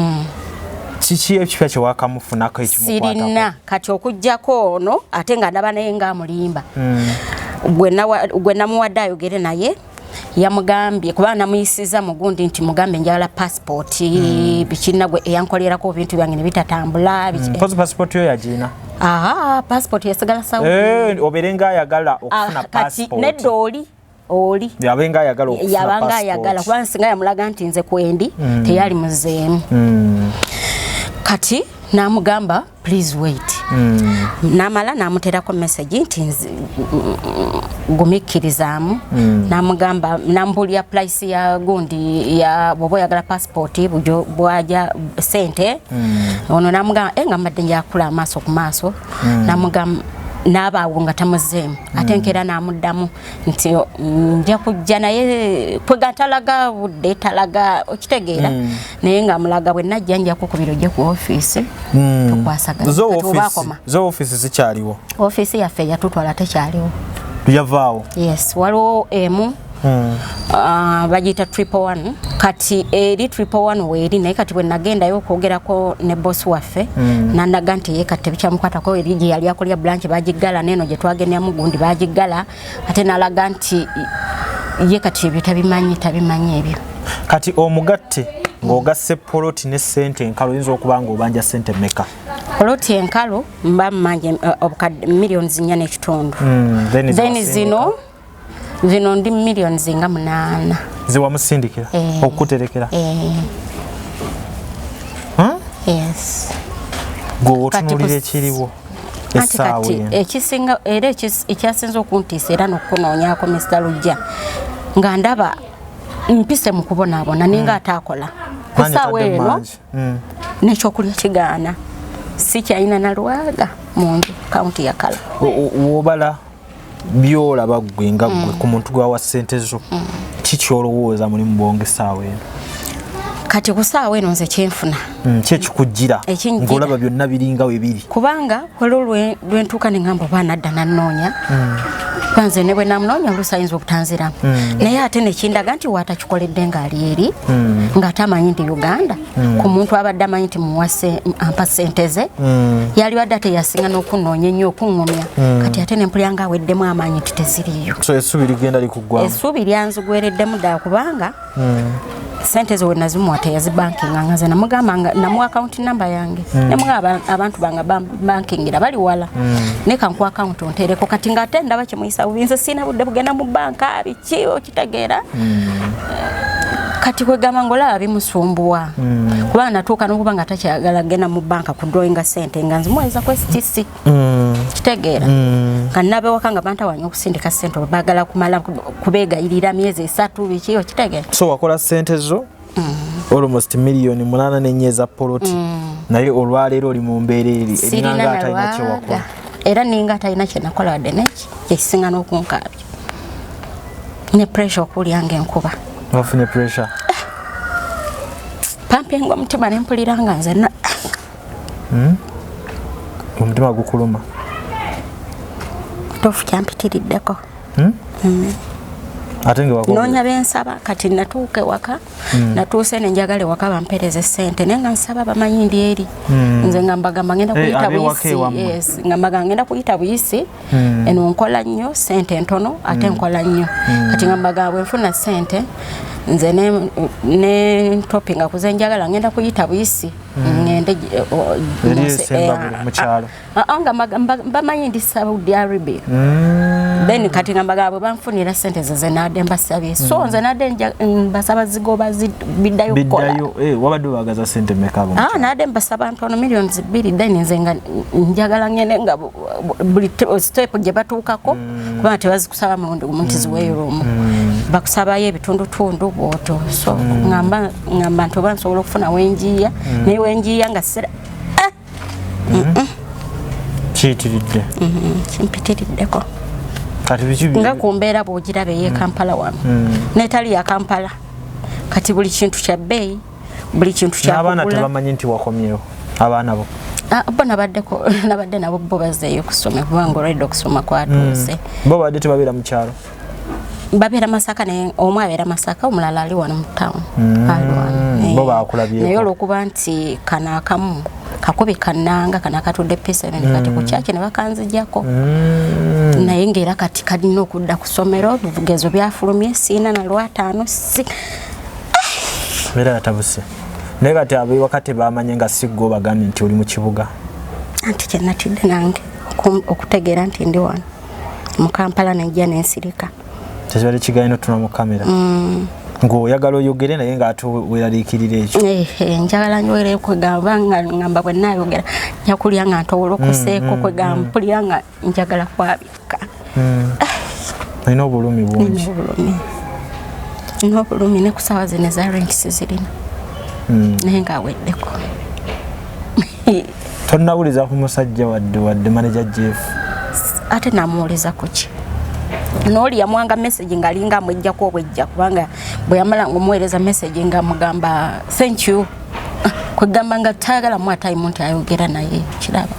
kiki ekipya kye wakamufunako ekimukwatako sirina kati okujjako ono ate nga ndaba naye nga amulimba gwe namuwadde ayogere naye yamugambye kuba namuyisiza mugundi nti mugambe njala passport bikina gwe eyankolerako ebintu byange ne bitatambula passport yo yagina passport yasigala Saudi oberenga ayagala okufuna passport kati nedoli oli yabenga ayagala okufuna passport kuba nsinga yamulaga nti nze kwendi teyali muzeemu kati namugamba please wait namala namuterako message nti gumikirizaamu namugamba nambulya price ya gundi ya bobo yagala passport bujo bwaja sente ono namugamba nga mbadde njakula amaaso ku maaso namugamba nabaawo nga tamuzeemu ate nkera namuddamu nti nja kujja naye kwegatalaga budde talaga okitegeera naye nga mulaga bwe najja nja kukubira ojja ku office tukwasagala zo office zikyaliwo office yaffe yatutwala tekyaliwo yavaawo yes waliwo emu bagita 111 kati eri 111 weeri naye kati bwe nagendayo okwogerako ne boss waffe nandaga nti ye kati bikyamukwatako eri gye yali akolya branch bagiggala neno gye twagendamu gundi bagiggala ate nalaga nti ye kati ebyo tabimanyi ebyo kati omugatte ng'ogasse poloti ne sente enkalu oyinza okuba ng'obanja sente meka poloti enkalu mba mmanje obukadde millions 4.5 then zino ndi millions nga 8 ziwa musindikira okuterekera yes go otunulire ekiriwo kati ekisinga era ekyasinza okuntiisa era n'okunoonyako Mr. Lujja nga ndaba mpise mu kubonaabona ninga ataakola kusaawa eno n'ekyokulya kigaana si kyalina na lwaga mu nju kaunti ya Kala wobala byolaba gwe nga gwe ku muntu gwawa ssente zo kikyolowooza mulimu bwonge saawa eno kati ku saawa eno nze kyenfuna kyekikujjira ng'olaba byonna biringa we biri kubanga waliwo lwentuuka ne ngamba oba nadda nannoonya kwanze ne bwe namunoonya oluusi ayinza okutanziramu naye ate nekindaga nti waatakikoledde ng'ali eri ng'ate amanyi nti Uganda ku muntu abadde amanyi nti muwase ampa ssente ze yali badde ate yasinga n'okunoonya ennyo okuŋŋumya kati ate ne mpulya ng'aweddemu amaanyi nti teziriiyo so essuubi ligenda likuggwamu essuubi lyanzigwereddemu ddala kubanga sente zo wena zimuwa teyazibankinga nga nze namugamba namuwa account number yange nemugamba abantu banga bankingira bali wala ne kanku account ontereko kati ngate ndaba kimuyisa ubinze sina budde bugenda mu banka biki okitegeera kati kwegamba ngola bimusumbuwa kuba natuuka n'okuba nga takyagala genda mu banka ku drawing sente nga nzimuweza ku STC kitegeera kannabe wakanga banta wanyo okusindika sente bagala kumala kubeegayirira myezi 3 biki okitegeera so wakola sente zo almost million 8 za poloti naye olwaleero oli mu mbeera eri erinanga atalina kye wakola era ninga atalina kye nakola wadde neki kyekisinga n'okunkaabya ne pressure okulyange enkuba wafunye pressure pampinga omutima ne mpulira nga nze omutima gukuluma tofu kyampitiriddeko ate nga noonya bensaba kati natuuka ewaka natuuse ne njagala ewaka bampereze ssente naye nga nsaba bamanyi ndi eri nze nga mbagamba ngenda kuyita buyisi nga mbagamba ngenda kuyita buyisi eno nkola nnyo ssente ntono ate nkola nnyo kati nga mbagamba bwe nfuna ssente nze ne topinga kuze njagala ngenda kuyita buyisi ngende mukyalo nga bamanyi ndi Saudi Arabia then kati nga mbagamba banfunira ssente ze nadde mbasabye so nze nadde mbasaba zigoba biddayo kukola wabadde bagaza ssente meka nadde mbasaba ntono millions 2 then nze nga njagala ngende nga buli step gye batuukako kubanga tebazikusaba mundi gumunti ziweeyo bakusabayo ebitundutundu bwoto so ngamba nti oba nsobola okufuna wenjiya naye wenjiya nga sera kiyitiridde kimpitiriddeko kati biki nga kumbeera bwogiraba eye Kampala wano netali ya Kampala kati buli kintu kya bbeeyi buli kintu kya abaana tebamanyi nti wakomyewo abaana bo bo nabadde nabo bo bazzeeyo kusoma kubanga olwedde okusoma kwatuuse bo badde tebabeera mu kyalo babeera Masaka naye omu abeera Masaka omulala ali wano mu town bo bakulabyeko naye olwokuba nti kana akamu kakubi kannanga kana katudde P7 kati ku kyaki ne bakanzijjako naye ng'era kati kalina okudda ku ssomero obugezo byafulumye siina na lwataano beera yatabuse naye kati abe wakati bamanye nga siggo bagambye nti oli mu kibuga anti kyenatidde nange okutegeera nti ndi wano mu Kampala nejja nensirika tekibadde kigaino tuna mu kamera ng'oyagala oyogere naye ng'ate weeraliikirira ekyo njagala njogere kwegamba nga ngamba bwe naayogera njakulya nga ntowola okuseeko kwegamba mpulira nga njagala kwabika olina obulumi bungi nina obulumi ne ku ssaawa zino eza renkisi zirina naye ng'aweddeko tonnawuliza ku musajja wadde manager Jeff ate namuwuliza ku ki noli yamwanga message ngalinga amwejjako obwejja kubanga bwe yamala ng'omuweereza message nga mugamba thank you kwegamba nga tayagala mu time nti ayogera naye kiraba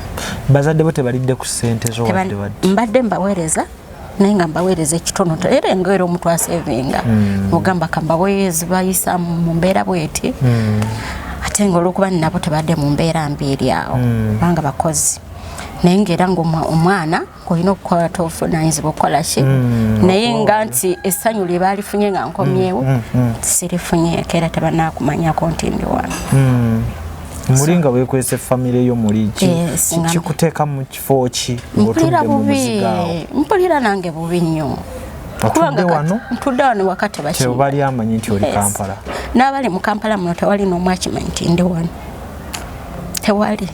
bazadde bo tebalidde ku ssente zo wadde mbadde mbaweereza naye nga mbaweereza ekitono era engero omuntu asevinga mugamba kambaweereza bayisa mu mbeera bweti ate ng'olwokuba nabo tebadde mu mbeera mbi awo kubanga bakozi naye ng'era ng'omwana olina okukola tofunanyizibwa okukola ki naye nga nti essanyu lye baalifunye nga nkomyewo sirifunye era tebanakumanyako nti ndi wano muli nga weekwese famire yo muli kikuteeka mu kifo ki ng'otudde mu muziga awo mpulira nange bubi nnyo ntudde wano wakati bakibali amanyi nti oli Kampala n'abali mu Kampala muno tewali n'omu akimanyi nti ndi wano tewali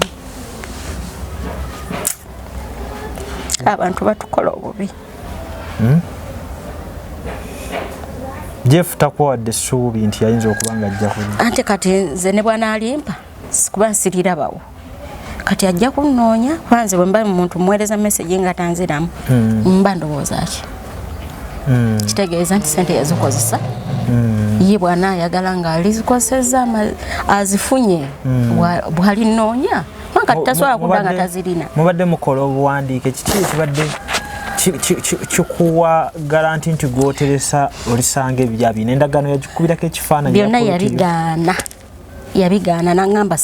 abantu batukola obubi Jeff takuwadde essuubi nti yayinza okuba nga ajja kujja anti kati nze ne bwana alimpa kuba nsirirabawo kati ajja kunnoonya kwanze bwe mba muntu muweereza message nga tanziramu mba ndowooza ki kitegeeza nti ssente yazikozesa ye bwana ayagala nga alizikozesezza azifunye bw'alinnoonya kati tasobola kuba nga tazirina mubadde mukola obuwandiike kiki kibadde kikuwa garanti nti gwoteresa olisanga ebyabina endagaano yagikubirako ekifaananyi byonna yabigaana naŋŋamba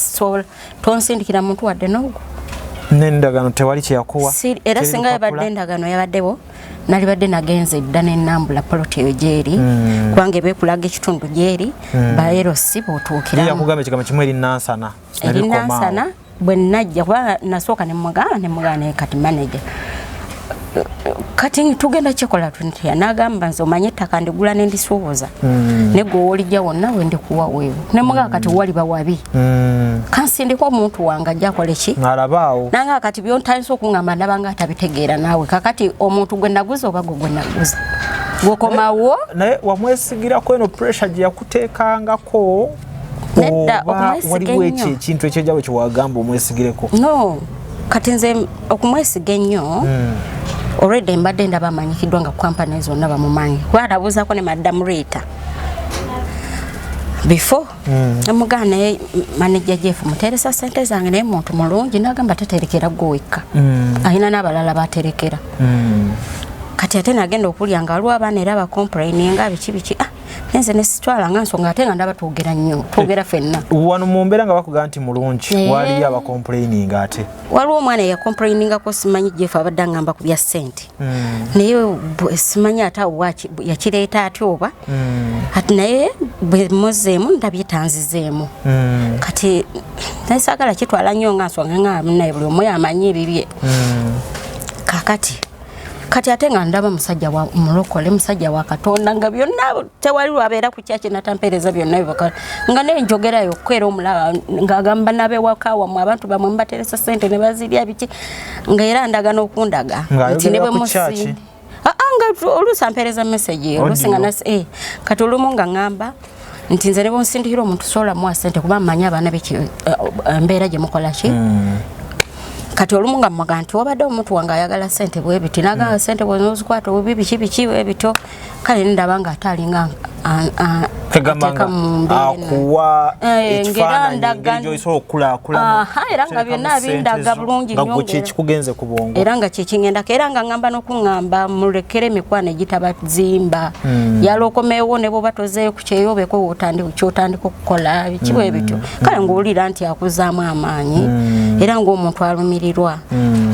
tonsindikira muntu wadde n'ogwo n'endagaano tewali kyeyakuwa era singa yabadde endagaano yabaddewo nalibadde nagenze dda n'ennambula poloti eyo gyeri kubanga ebeekulaga ekitundu gyeri baerosi bw'otuukiramu yakugamba ekigambo kimu erinansana bwe najja kuba nasooka nemugana kati manager kati tugenda kikola tutya nagamba nze omanye ettaka ndigula nendisuubuza negwe wolijja wonna wendikuwa weewo nemugaa kati waliba wabi kansindika omuntu wange ajja akole ki alabaawo nanga kati byontanisa okuŋŋamba ndabanga atabitegeera naawe kakati omuntu gwe naguza oba gwe naguza Gokomawo naye wamwesigirako eno pressure gye yakuteekangako oba waliwo ekintu ekyejjawo kyewagamba omwesigireko? No, kati nze okumwesiga ennyo already mbadde ndaba amanyikiddwa nga company zonna bamumanyi kwalabuzaako ne Madam Rita before namugana naye manager Jeff muteresa sente zange naye muntu mulungi nagamba taterekera gwewekka ayina n'abalala baterekera kati ate nagenda okulya nga waliwo abaana era bacomplaininga biki nenze nesitwala nga nsonga ate nga ndaba twogera nnyo twogera ffenna wano mu mbeera nga bakuga nti mulungi waliyo abacomplaining ate waliwo omwana yacomplainingako simanyi Jeff abadde angamba ku bya ssente naye simanyi ate yakireeta atya oba ati naye bwe muzeemu ndabye tanzizeemu kati naye saagala kitwala nnyo nga nsonga nga naye buli omu yamanyi ebibye kakati kati ate nga ndaba musajja wa mulokole musajja wa Katonda nga byonna tewali lwabeera ku kyaki natampereza byonna bibakala nga nenjogerayo kwera omulaba ng'agamba nabe wakawa mu abantu bamwe mbateresa ssente ne bazirya biki nga era ndagana okundaga nti ne bwe musi nga oluusi ampereza message oluusi nga nasi kati olumu nga ngamba nti nze ne bonsindikira omuntu sola muwa ssente kuba mmanyi abaana biki embeera gye mukola ki kati olumu nga mwaga nti wabadde omuntu wange ayagala ssente bwebiti nagamba ssente bwenozikwata obubi biki bwebito kale ndaba nga atalinga akuwa ekifaananyi ng'oyisobola okukulaakulana era nga byonna bindaga bulungi nnyo nga kikugenze ku bwongo era nga kyekiŋŋendako era nga ŋŋamba n'okuŋŋamba mulekere emikwano egitabazimba yala okomeewo ne bw'oba tozeeyo ku kyeyobeko kyotandika okukola biki bwe bityo kale ng'owulira nti akuzaamu amaanyi era ng'omuntu alumirirwa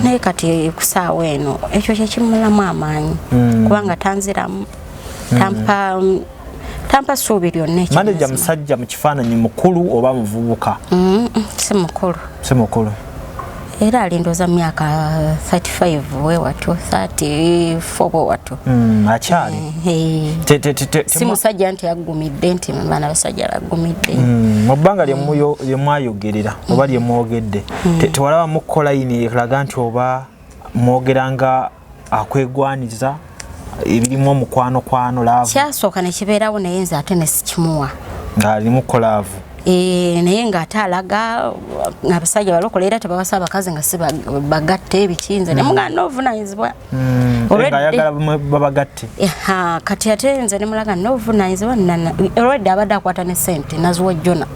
naye kati ku ssaawa eno ekyo kyekimulamu amaanyi kubanga tanziramu tampa ssuubi lyonna ekyo manager musajja mu kifaananyi mukulu oba muvubuka? Si mukulu era alindoza myaka 35 wewatyo 34 wewatyo akyali si musajja nti agumidde nti baana basajja bagumidde mu bbanga lye mwayogerera oba lye mwogedde tewalaba mukola yini ekulaga nti oba mwogeranga akwegwaniza ebirimu omukwano laavu kyasooka ne kibeerawo naye nze ate ne sikimuwa ng'alimu kolaavu naye ng'ate alaga abasajja balokole era tebawasa abakazi nga si bagatte ebikinze ne mugana n'obuvunaanyizibwa ayagala babagatte kati ate nze ne mulaga n'obuvunaanyizibwa olwedde abadde akwata ne ssente naziwa Jona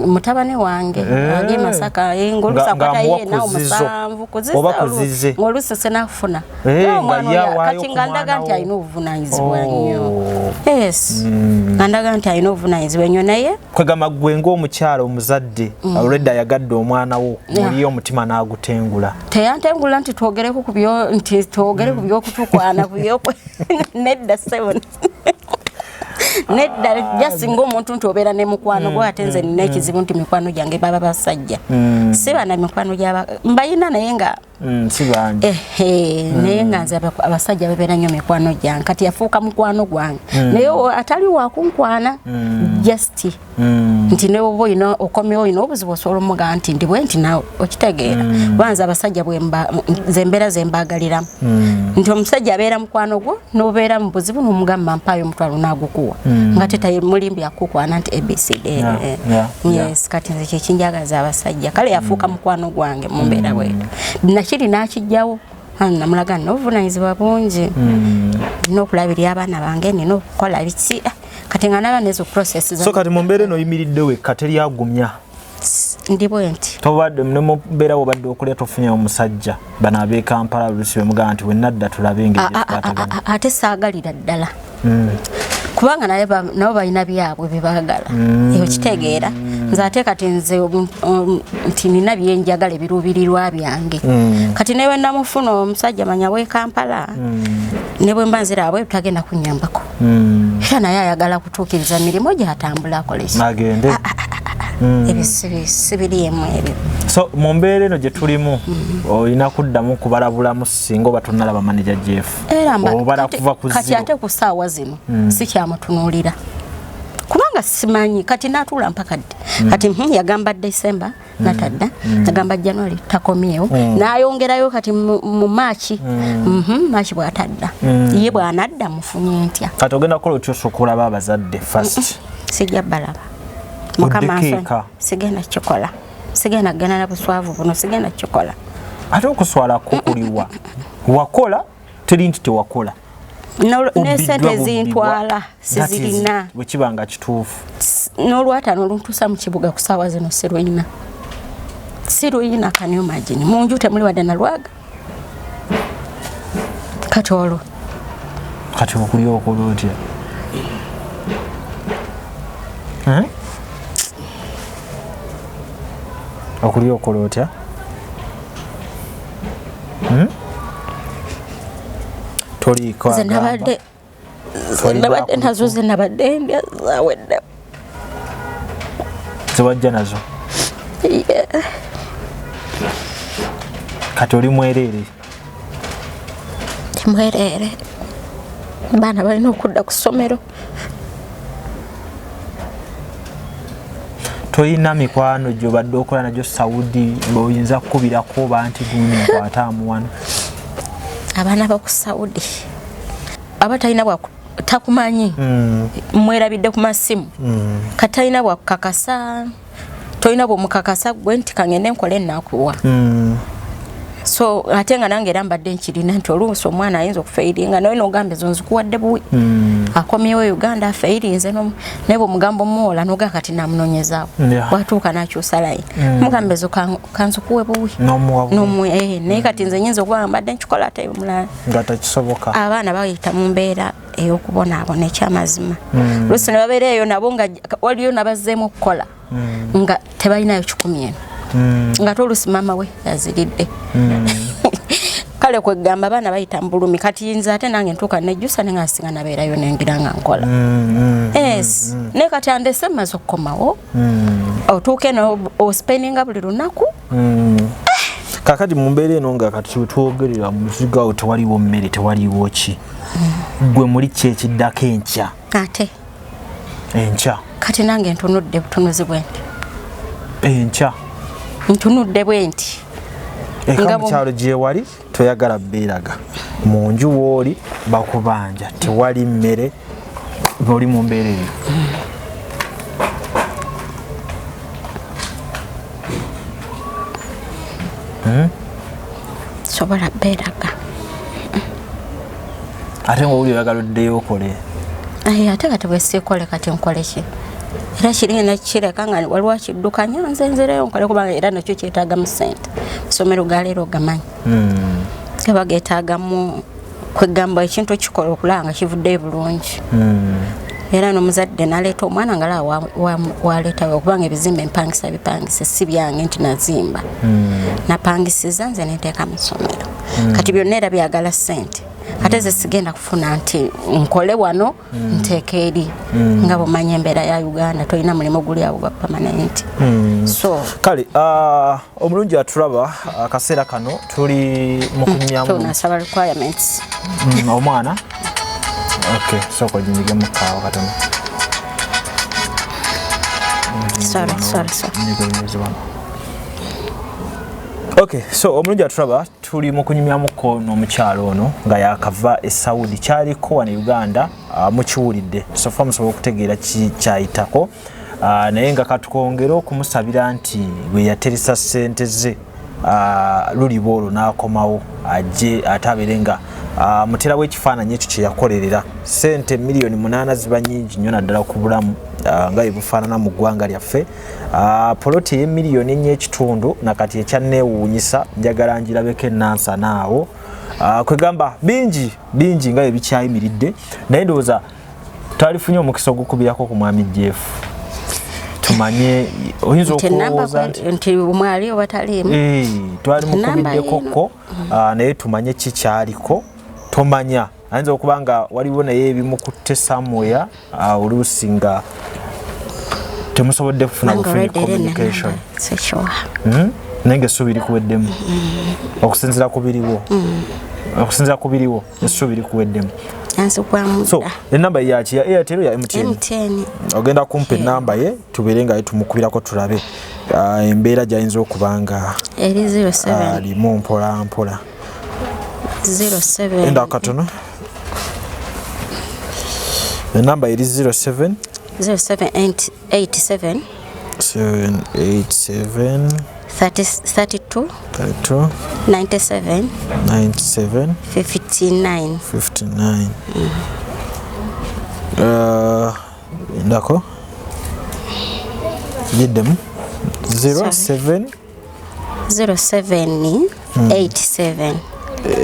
mutabani wange ali Masaka ngolusa kwata ye nawo musanvu kuziza ngolusa senafuna kati ngandaga nti alina obuvunaanyizibwa nnyo ngandaga nti alina obuvunaanyizibwa nnyo naye kwegamba gwe ng'omukyala omuzadde already ayagadde omwana wo muliyo omutima n'agutengula teyantengula nti twogereko ku byokutukwana nedda 7 nedda jasinga omuntu nti obeera ne mukwano gwe ate nze nina ekizibu nti mikwano gyange baba basajja si bana mikwano gyaba mbayina naye nga si bangi naye nga nze abasajja babeera nnyo mikwano gyange kati yafuuka mukwano gwange naye atali wakunkwana just nti ne oba oyina okomyewo oyina obuzibu osobola omugaa nti ndi bwe nti nawe okitegeera banza abasajja nze mbeera ze mbaagaliramu nti omusajja abeera mukwano gwo n'obeera mu buzibu n'omugamba mpaayo omutwalo n'agukuwa nga te mulimbi akukwana nti ABCD yes kati nze kyekinjagaza abasajja kale yafuuka mukwano gwange mu mbeera bwetu nakiri n'akijjawo namulaga n'obuvunaanyizibwa bungi nina okulabirira abaana bange nina okukola biki kati nga naba nezo process so kati mu mbeera eno oyimiridde wekka teryagumya ndi bwe nti tobadde ne mu mbeera wobadde okulya tofunye omusajja bano ab'e Kampala oluusi bemugamba nti wenna dda tulabe engeri gyetukwatagana ate saagalira ddala kubanga nabo balina byabwe byebaagala okitegeera nze ate kati nze nti nina byenjagala ebiruubirirwa byange kati newe namufuna omusajja manya w'e Kampala ne bwe mba nziraabwe tutagenda kunnyambako era naye ayagala kutuukiriza mirimu gy'atambula akolesa agende ebisibiriemu ebyo so mu mbeera eno gye tulimu olina kuddamu kubalabulamu singa oba tonalaba manager Jeff obala kuva ku kati ate ku ssaawa zino si kyamutunuulira kubanga simanyi kati natula mpaka kati yagamba December natadda yagamba January takomyewo nayongerayo kati mu March March bwatadda ye bwanadda mufunye ntya kati ogenda kola otyosokola babazadde first sijja balaba mukama nfa sigenda kikola sigenda gana na buswavu buno sigenda kikola ate okuswala kukuliwa wakola teri nti tewakola nesente zintwala sizirina bwekibanga kituufu n'olwata n'oluntuusa mu kibuga ku ssaawa zino siruyina can you imagine munju temuli wadde na lwaga kati olwo kati okuli okola otya okuli okola otya toliko zenabadde nazo zenabadde ndya zawedde zewajja nazo kati oli mwerere mwerere baana balina okudda ku ssomero toyina mikwano gyobadde okola nagyo Saudi oyinza kukubirako banti guni nkwataamu wano abaana boku Saudi abatalina bwa takumanyi mwerabidde ku masimu katalina bwa kukakasa toyina bwo mukakasa gwe nti kangende nkole nakuwa so ate nga nange rambadde nkirina nti oluusi omwana ayinza okufeiringa nawe nogambe zonzi kuwadde buwi akomyewo Uganda afeirinze nebo mugambo muwola noga kati namunonyezaawo watuuka nakyusa layini mugambe zo kanzukuwe buwi naye kati nze nyinza okuba mbadde nkikola ate mulala nga takisoboka abaana bayita mu mbeera ey'okubonaabona ekyamazima luusi ne babeera eyo nabo nga waliyo nabazzeemu okukola nga tebalinayo 100 eno nga tolusi mama we yaziridde kale kwegamba abaana bayita mbulumi kati nze ate nange ntuuka nejjusa ne ngasinga nabeerayo nengira nga nkola yes ne kati andese mmaze okukomawo otuuke ospendinga buli lunaku kakati mu mbeera eno nga kati twogerera muziga awo tewaliwo mmere tewaliwo ki gwe muli kyekiddako enkya ate enkya kati nange ntunudde butunuzi bwe nti enkya ntunudde bwe nti eka mukyalo gyewali toyagala bbeeraga mu nju wooli bakubanja tewali mmere ng'oli mu mbeera eyo sobola bbeeraga ate ng'oli oyagala oddeyo okole ate kati bwesiikole kati nkole ki era kirina kireka nga waliwo akiddukanya nze nzireyo nkole kubanga era nakyo kyetaagamu ssente somero galeero ogamanyi gaba geetaagamu kwegamba ekintu kikola okulaba nga kivuddeyo bulungi era n'omuzadde naleeta omwana nga laba waleetawe okubanga ebizimba empangisa bipangise si byange nti nazimba napangisiza nze neteeka mu ssomero kati byonna era byagala ssente ate ze sigenda kufuna nti nkole wano nteeka eri nga bw'omanyi embeera ya Uganda tolina mulimu guli awo gwa permanent so kale omulungi atulaba akaseera kano tuli mu kunyumyamu tunasaba requirements omwana okay soko jinjige mu kaawa katono sorry okay so omulungi atulaba tuli mu kunyumyamuko n'omukyalo ono nga yakava e Saudi kyaliko wano Uganda mukiwulidde sofa musobola okutegeera kyayitako naye nga katukongera okumusabira nti bwe yateresa ssente ze lulibo olwo n'akomawo ajje atabere nga mutera w'ekifaananyi ekyo kye yakolerera ssente miliyoni 8 ziba nnyingi nnyo naddala ku bulamu nga ebufaanana mu ggwanga lyaffe poloti ey'emiliyoni 4.5 nakati ekyanneewuunyisa njagala ngirabeko ennansana awo kwegamba bingi nga ebikyayimiridde naye ndowooza twalifunye omukisa ogukubirako ku mwami Jeff tumanye oyinza okulowooza nti mwali oba taliimu twali mukubiddekoko naye tumanye kikyaliko tomanya ayinza okuba nga waliwo naye ebimukutte somewhere oluusi nga temusobodde kufuna bufunyi communication naye ng'essuubi likuweddemu okusinziira ku biriwo essuubi likuweddemu So enamba yachi ya Airtel ya MTN ogenda kumpe namba ye tuberenga tumukubirako tulabe embeera gyayinza okubanga eri 07 ali mu mpola 07 enda katono enamba eri 07 0787 787 32 97 59 ndako yidem 07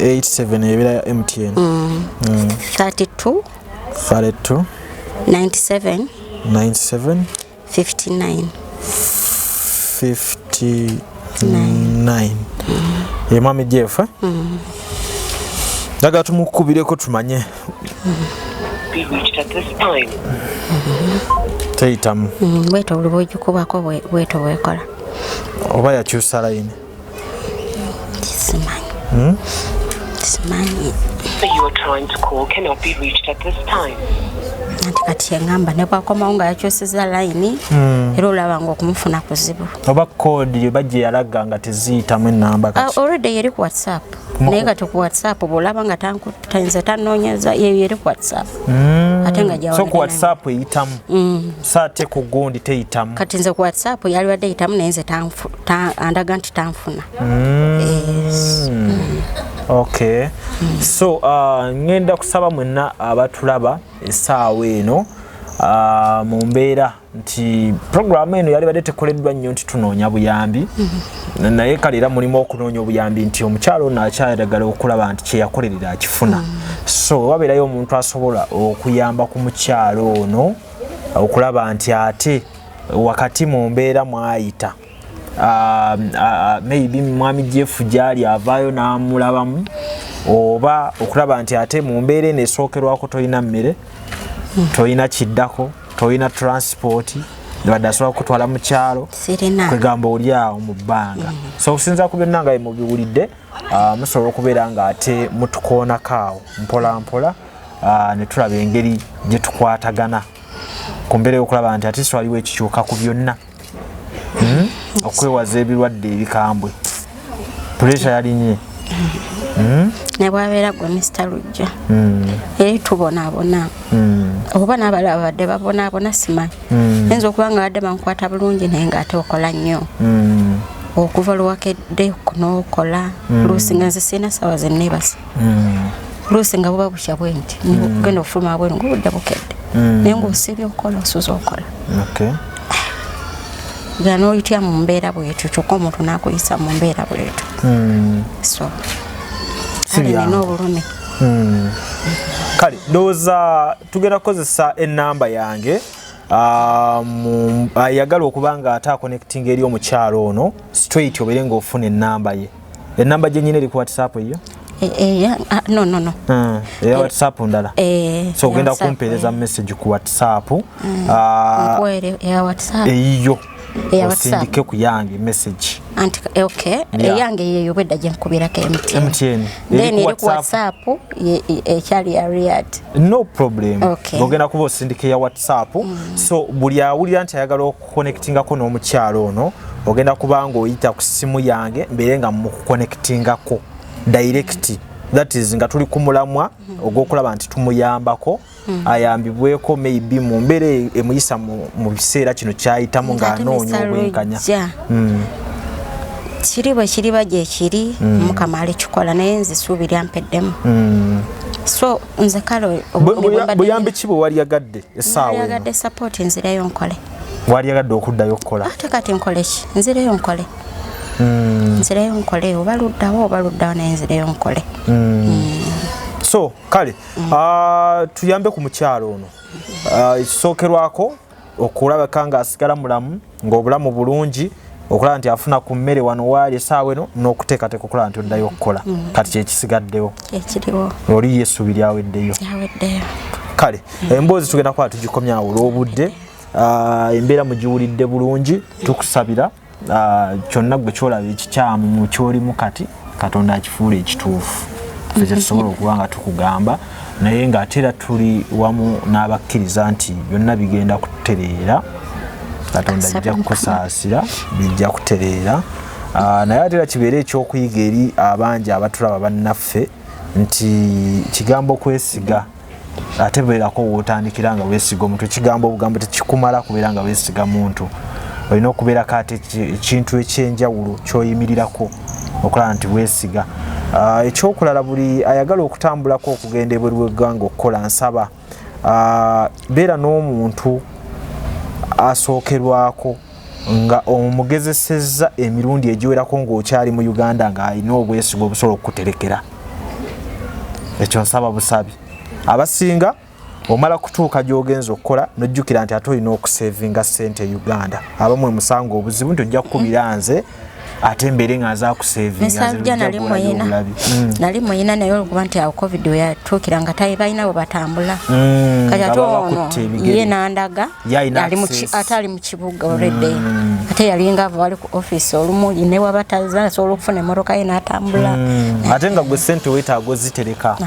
87 ebira ya MTN 32 97 59 ye mami Jeff daga tumukubireko tumanye teitamu weto ulibojukubako weto wekola oba yakyusa line simanyi You are trying to call cannot be reached at this time. Nanti kati engamba ne bwakomawo nga yakyusiza line era olabanga okumufuna kuzibu oba kodi bajje yalaga nga teziyitamu enamba kati already yeri ku WhatsApp naye kati ku WhatsApp bwolaba nga tayinza tanoonyeza yeri ku WhatsApp ate nga so ku WhatsApp eyitamu saate ku gundi teyitamu kati nze ku WhatsApp yali wadde eyitamu naye nze andaga nti tanfuna Okay. So ngenda kusaba mwenna abatulaba essaawa eno mu mbeera nti programu eno yali badde tekoleddwa nnyo nti tunoonya buyambi naye kalira mulimu okunoonya obuyambi nti omukyalo ono akyayagala okulaba nti kyeyakolerera akifuna so wabeerayo omuntu asobola okuyamba ku mukyalo ono okulaba nti ate wakati mu mbeera mwayita maybe mwami Jeff gyali avaayo n'amulabamu oba okulaba nti ate mu mbeera eno esookerwako toyina mmere toyina kiddako toyina transport wadde asobola kutwala mu kyalo kwegamba oli awo mu bbanga so okusinza ku byonna nga mubiwulidde musobola okubeera nga ate mutukoonako awo mpola mpola ne tulaba engeri gye tukwatagana ku mbeera y'okulaba nti ate waliwo ekikyuka ku byonna okwewaza ebirwadde ebikambwe pressure yalinye ne bwabeera gwe Mr. Lujja eri tubonaabona oba n'abalala badde babonaabona simanyi enza okuba nga badde bankwata bulungi naye ng'ate okola nnyo okuva luwakedde n'okola luusi nga nze sirina ssaawa ze nneebasa luusi nga buba bukya bwe nti genda okufuluma bweru ng'obudde bukedde naye ng'osiibye okukola osuza okola gano oyitya mu mbeera bwetu kyokka omuntu n'akuyisa mu mbeera bwetu so alina obulumi kale ndowooza tugenda kukozesa ennamba yange ayagala okuba nga ate akonectinga eri omukyalo ono straight obeere ng'ofuna ennamba ye ennamba gye nyina eri ku WhatsApp eyo no eya WhatsApp ndala so ogenda kumpeereza message ku WhatsApp eya WhatsApp eyiyo osindike ku yange message eyange yeyo bwedda gye nkubirako MTN then eri ku WhatsApp ekyali ya Riyadh no problem ogenda kuba osindike ya WhatsApp so buli awulira nti ayagala okuconnectingako n'omukyalo ono ogenda kuba nga oyita ku simu yange mbeere nga mukuconnectingako direct that is nga tuli kumulamwa ogw'okulaba nti tumuyambako ayambibweko maybe mu mbeera emuyisa mu biseera kino kyayitamu ng'anoonya obwenkanya kiri bwe kiriba gye kiri mukama alikikola naye nze suubiri ampeddemu so nze kale buyambi ki bwe waliyagadde essaawa yagadde support nzireyo nkole waliyagadde okuddayo okukola ate kati nkole ki nzireyo nkole nzireyo nkole oba luddawo naye nzireyo nkole so kale tuyambe ku mukyalo ono ekisookerwako okulabika nga asigala mulamu ng'obulamu bulungi okulaba nti afuna ku mmere wano waali essaawa eno n'okuteekateeka okulaba nti oddayo okukola kati kyekisigaddewo ekiriwo oli yeessuubi lyaweddeyo kale emboozi tugenda kuba tugikomyawo olw'obudde embeera mugiwulidde bulungi tukusabira kyonna gwe kyolaba ekikyamu mu kyolimu kati Katonda akifuula ekituufu ffe tusobola okuba nga tukugamba naye ng'ate tuli wamu n'abakkiriza nti byonna bigenda kutereera Katonda ajja kukusaasira bijja kutereera naye ate kibeera ekyokuyiga eri abangi abatulaba bannaffe nti kigambo kwesiga ate beerako wootandikira nga weesiga omuntu ekigambo obugambo tekikumala kubeera nga weesiga muntu olina okubeerako ate ekintu ekyenjawulo kyoyimirirako okulaba nti weesiga ekyokulala buli ayagala okutambulako okugenda ebweru w'eggwanga okukola nsaba beera n'omuntu asookerwako nga omugezesezza emirundi egiwerako ng'okyali mu Uganda ng'alina obwesigo obusobola okukuterekera ekyo nsaba busabi abasinga omala kutuuka gy'ogenza okukola n'ojjukira nti ate olina okusevinga ssente e Uganda abamu emusanga obuzibu nti ojja kukubira nze ate mbere nga aza kusevinga nali muyina naye olwokuba nti awo covid weyatuukira nga balina bwe batambula kati ate ono ye nandaga ate ali mu kibuga olwedde ate yalinga ava wali ku offisi olumu ne wabataza asobola okufuna emmotoka ye n'atambula ate nga gwe ssente weetaaga ozitereka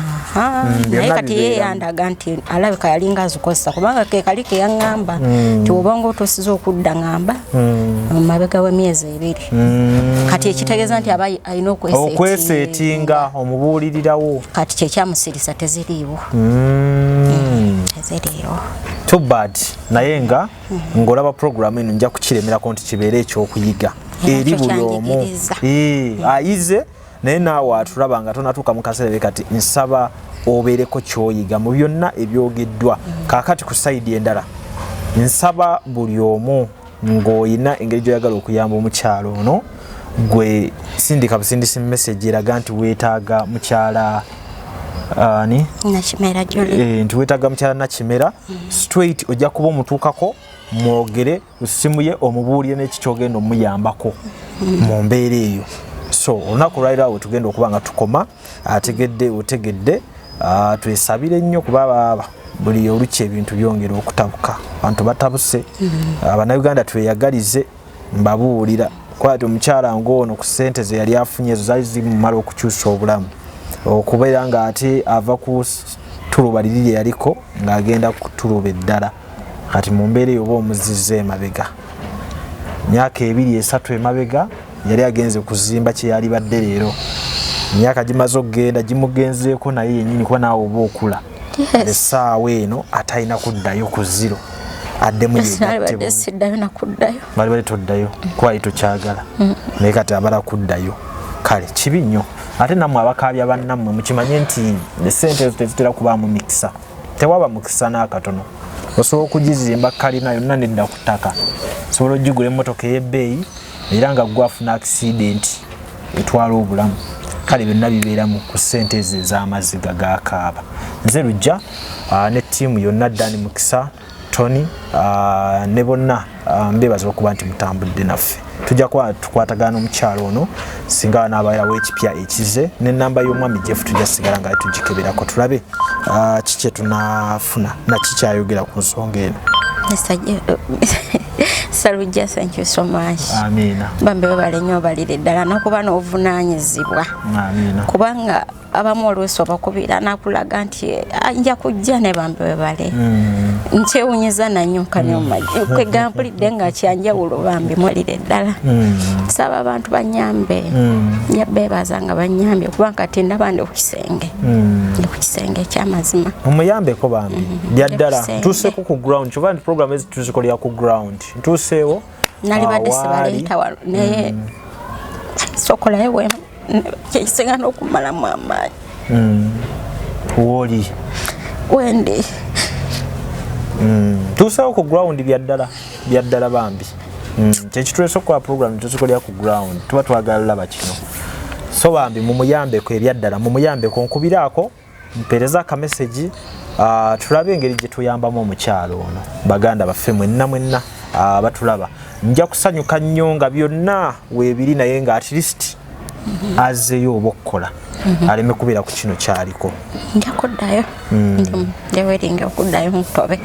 naye kati ye yandaga nti alabika yalinga azikozesa kubanga ke kali ke yaŋŋamba nti obanga otuusiza okudda ŋŋamba mu mabega w'emyezi 2 kati ekitegeeza nti aba alina okweseetinga omubuulirirawo kati kyekyamusirisa teziriiwo teziriiwo too bad naye nga ng'olaba programu eno nja kukiremerako nti kibeere ekyokuyiga eri buli omu ayize naye naawe atulaba nga tonatuuka mu kaseera kati nsaba obeereko kyoyiga mu byonna ebyogeddwa kaakati ku sayidi endala nsaba buli omu ng'oyina engeri gy'oyagala okuyamba omukyalo ono gwe sindika busindisi message eraga nti weetaaga mukyala Nakimera Jolly nti weetaaga mukyala Nakimera straight ojja kuba omutuukako mwogere essimu ye omubuulire n'ekikyogenda omuyambako mu mbeera eyo so olunaku lwalirawo tugenda okuba nga tukoma ategedde otegedde twesabire nnyo kuba baba buli oluki ebintu byongera okutabuka abantu batabuse abannayuganda tweyagalize mbabuulira kwati omukyala ng'ono ku ssente ze yali afunye ezo zaali zimumala okukyusa obulamu okubeera nga ate ava ku tuluba liri yaliko ng'agenda ku tuluba eddala kati mu mbeera eyo oba omuzizza emabega myaka 2-3 emabega yali agenze kuzimba kye yali badde leero myaka gimaze okugenda gimugenzeeko naye yennyini kuba naawe oba okula essaawa eno atalina kuddayo ku zero addemu bali toddayo kuba tokyagala naye kati abala kuddayo kale kibi nnyo ate nammwe abakaabya bannammwe mukimanye nti esente ezo tezitera kubaamu mikisa tewaba mukisa n'akatono osobola okugizimba kalina yonna nedda ku ttaka osobola ogigula emmotoka ey'ebbeeyi era nga gwafuna accident etwala obulamu kale byonna bibeeramu ku ssente ezo ez'amaziga gakaaba nze lujja ne ttiimu yonna Dani Mukisa Tony ne bonna mbebaza okuba nti mutambudde naffe tujja kuba tukwatagana omukyalo ono singa n'abairawo ekipya ekize n'ennamba y'omwami Jeff tujja sigala nga tugikeberako tulabe kiki tunafuna nakikyayogera ku nsonga eno. Salujja, thank you so much. Amina. Bambe babale nnyo balire ddala n'okuba n'obuvunaanyizibwa. Amina. Kubanga abamu olwesi obakubira nakulaga nti nja kujja ne bambe babale. Nkyewunyiza nanyuka ne omajja kwegampulidde nga kyanjawulo bambi mwalire ddala. Saba abantu banyambe. Nyabeebaza nga banyambye kuba kati ndaba ndi ku kisenge. Ndi ku kisenge eky'amazima. Omuyambeko bambi bya ddala ntuuseeko ku ground kyova nti program ezi tuzikolera ku ground ntuuseewo nali badde sebaleeta wano naye sokolayo we kyekisigana okumalamu amaanyi wooli wendi ntuuseewo ku ground bya ddala bambi kyekituleese okukola program tuzikolera ku ground tuba twagala laba kino so bambi mumuyambeko ebyaddala mumuyambeko nkubiraako mpeereza akamesegi tulabe engeri gye tuyambamu omukyalo ono baganda baffe mwenna batulaba nja kusanyuka nnyo nga byonna weebiri naye nga at least azzeeyo oba okukola aleme kubeera ku kino kyaliko nja kuddayo njaweringa okuddayo mutobe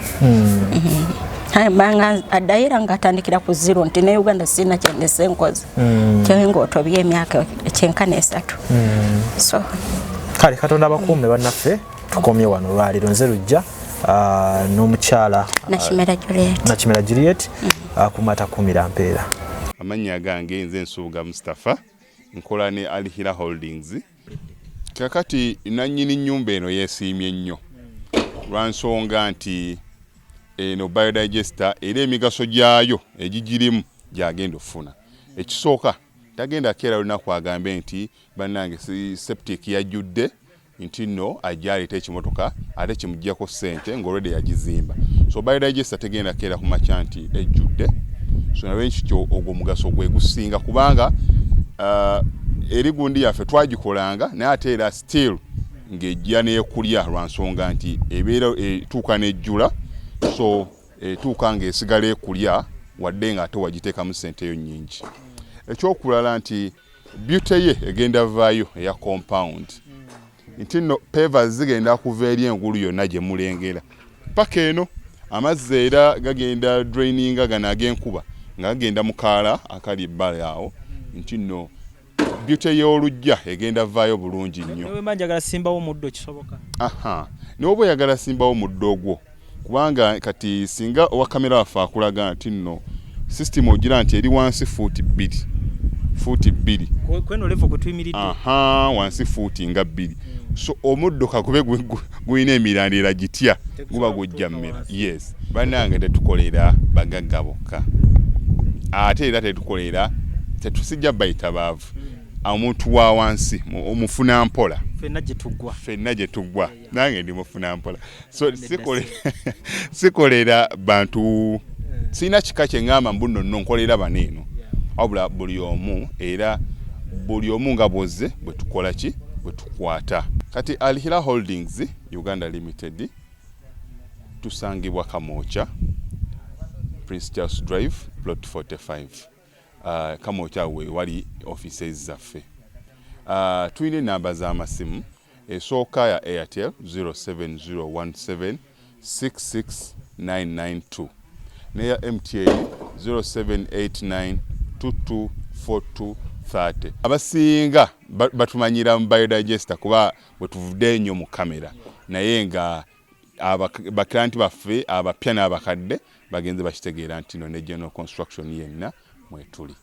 banga addayo era nga atandikira ku zero nti ne Uganda sirina kyendese enkozi kyewe ng'otobye emyaka ekyenkana 3 so kale katonda abakuume bannaffe tukomye wano lwaliro nze lujja n'omukyala Nakimera Juliet kumata kumira mpeera. Amanya gange nze Nsuuga Mustafa nkola ne Alihira Holdings. Kakati nannyini nnyumba eno yeesiimye nnyo lwansonga nti eno biodigester era emigaso gyayo egigirimu gyagenda ofuna. Ekisooka tagenda keera lunaku agambe nti bannange septic yajjudde nti nno ajjaleta ekimotoka ate kimuggyako ssente ng'olwedde yagizimba. So biodigester tegenda keera ku makya nti ejjudde. So nawe nkityo ogwo mugaso gwe gusinga kubanga eri gundi yaffe twagikolanga naye ate era still ng'ejja n'ekulya lwansonga nti ebeera etuuka n'ejjula, so etuuka ng'esigala ekulya wadde nga ate wagiteekamu ssente yo nnyingi. Ekyokulala nti beauty ye egenda vaayo eya compound nti nno pavers zigenda kuva eri engulu yonna gye mulengera paka eno amazzi era gagenda draininga gano ag'enkuba nga gagenda mu kaala akali ebbala awo nti nno beauty y'olujja egenda vaayo bulungi nnyo. Newe manjagala simbawo muddo kisoboka. N'oba oyagala simbawo muddo ogwo kubanga kati singa owa kamera waffe akulaga nti nno system ogira nti eri wansi fuuti 2 kweno levo kutuyimiridde wansi fuuti nga 2. So omuddo kakube guyina emirandira gitya guba gujja mmera. Yes, bannange tetukolera bagagga bokka ate era tetusijja bayita baavu omuntu wa wansi omufuna mpola fenna gye tuggwa nange ndi mufuna mpola. So sikolera bantu sina kika kye ngamba mbuno nno nkolera baneeno wabula buli omu nga bwozze bwe tukola ki bwe tukwata. Kati Alihira Holdings Uganda Limited tusangibwa Kamoocha Prince Charles Drive plot 45 Kamoocha we wali offices zaffe. Tuyina namba z'amasimu esooka ya Airtel 07017 66992 neya MTN 0789 224230. Abasinga batumanyira mu biodigester kuba bwe tuvudde nnyo mu kamera naye nga baklanti baffe abapya n'abakadde bagenze bakitegeera nti no ne general construction yenna mwetuli.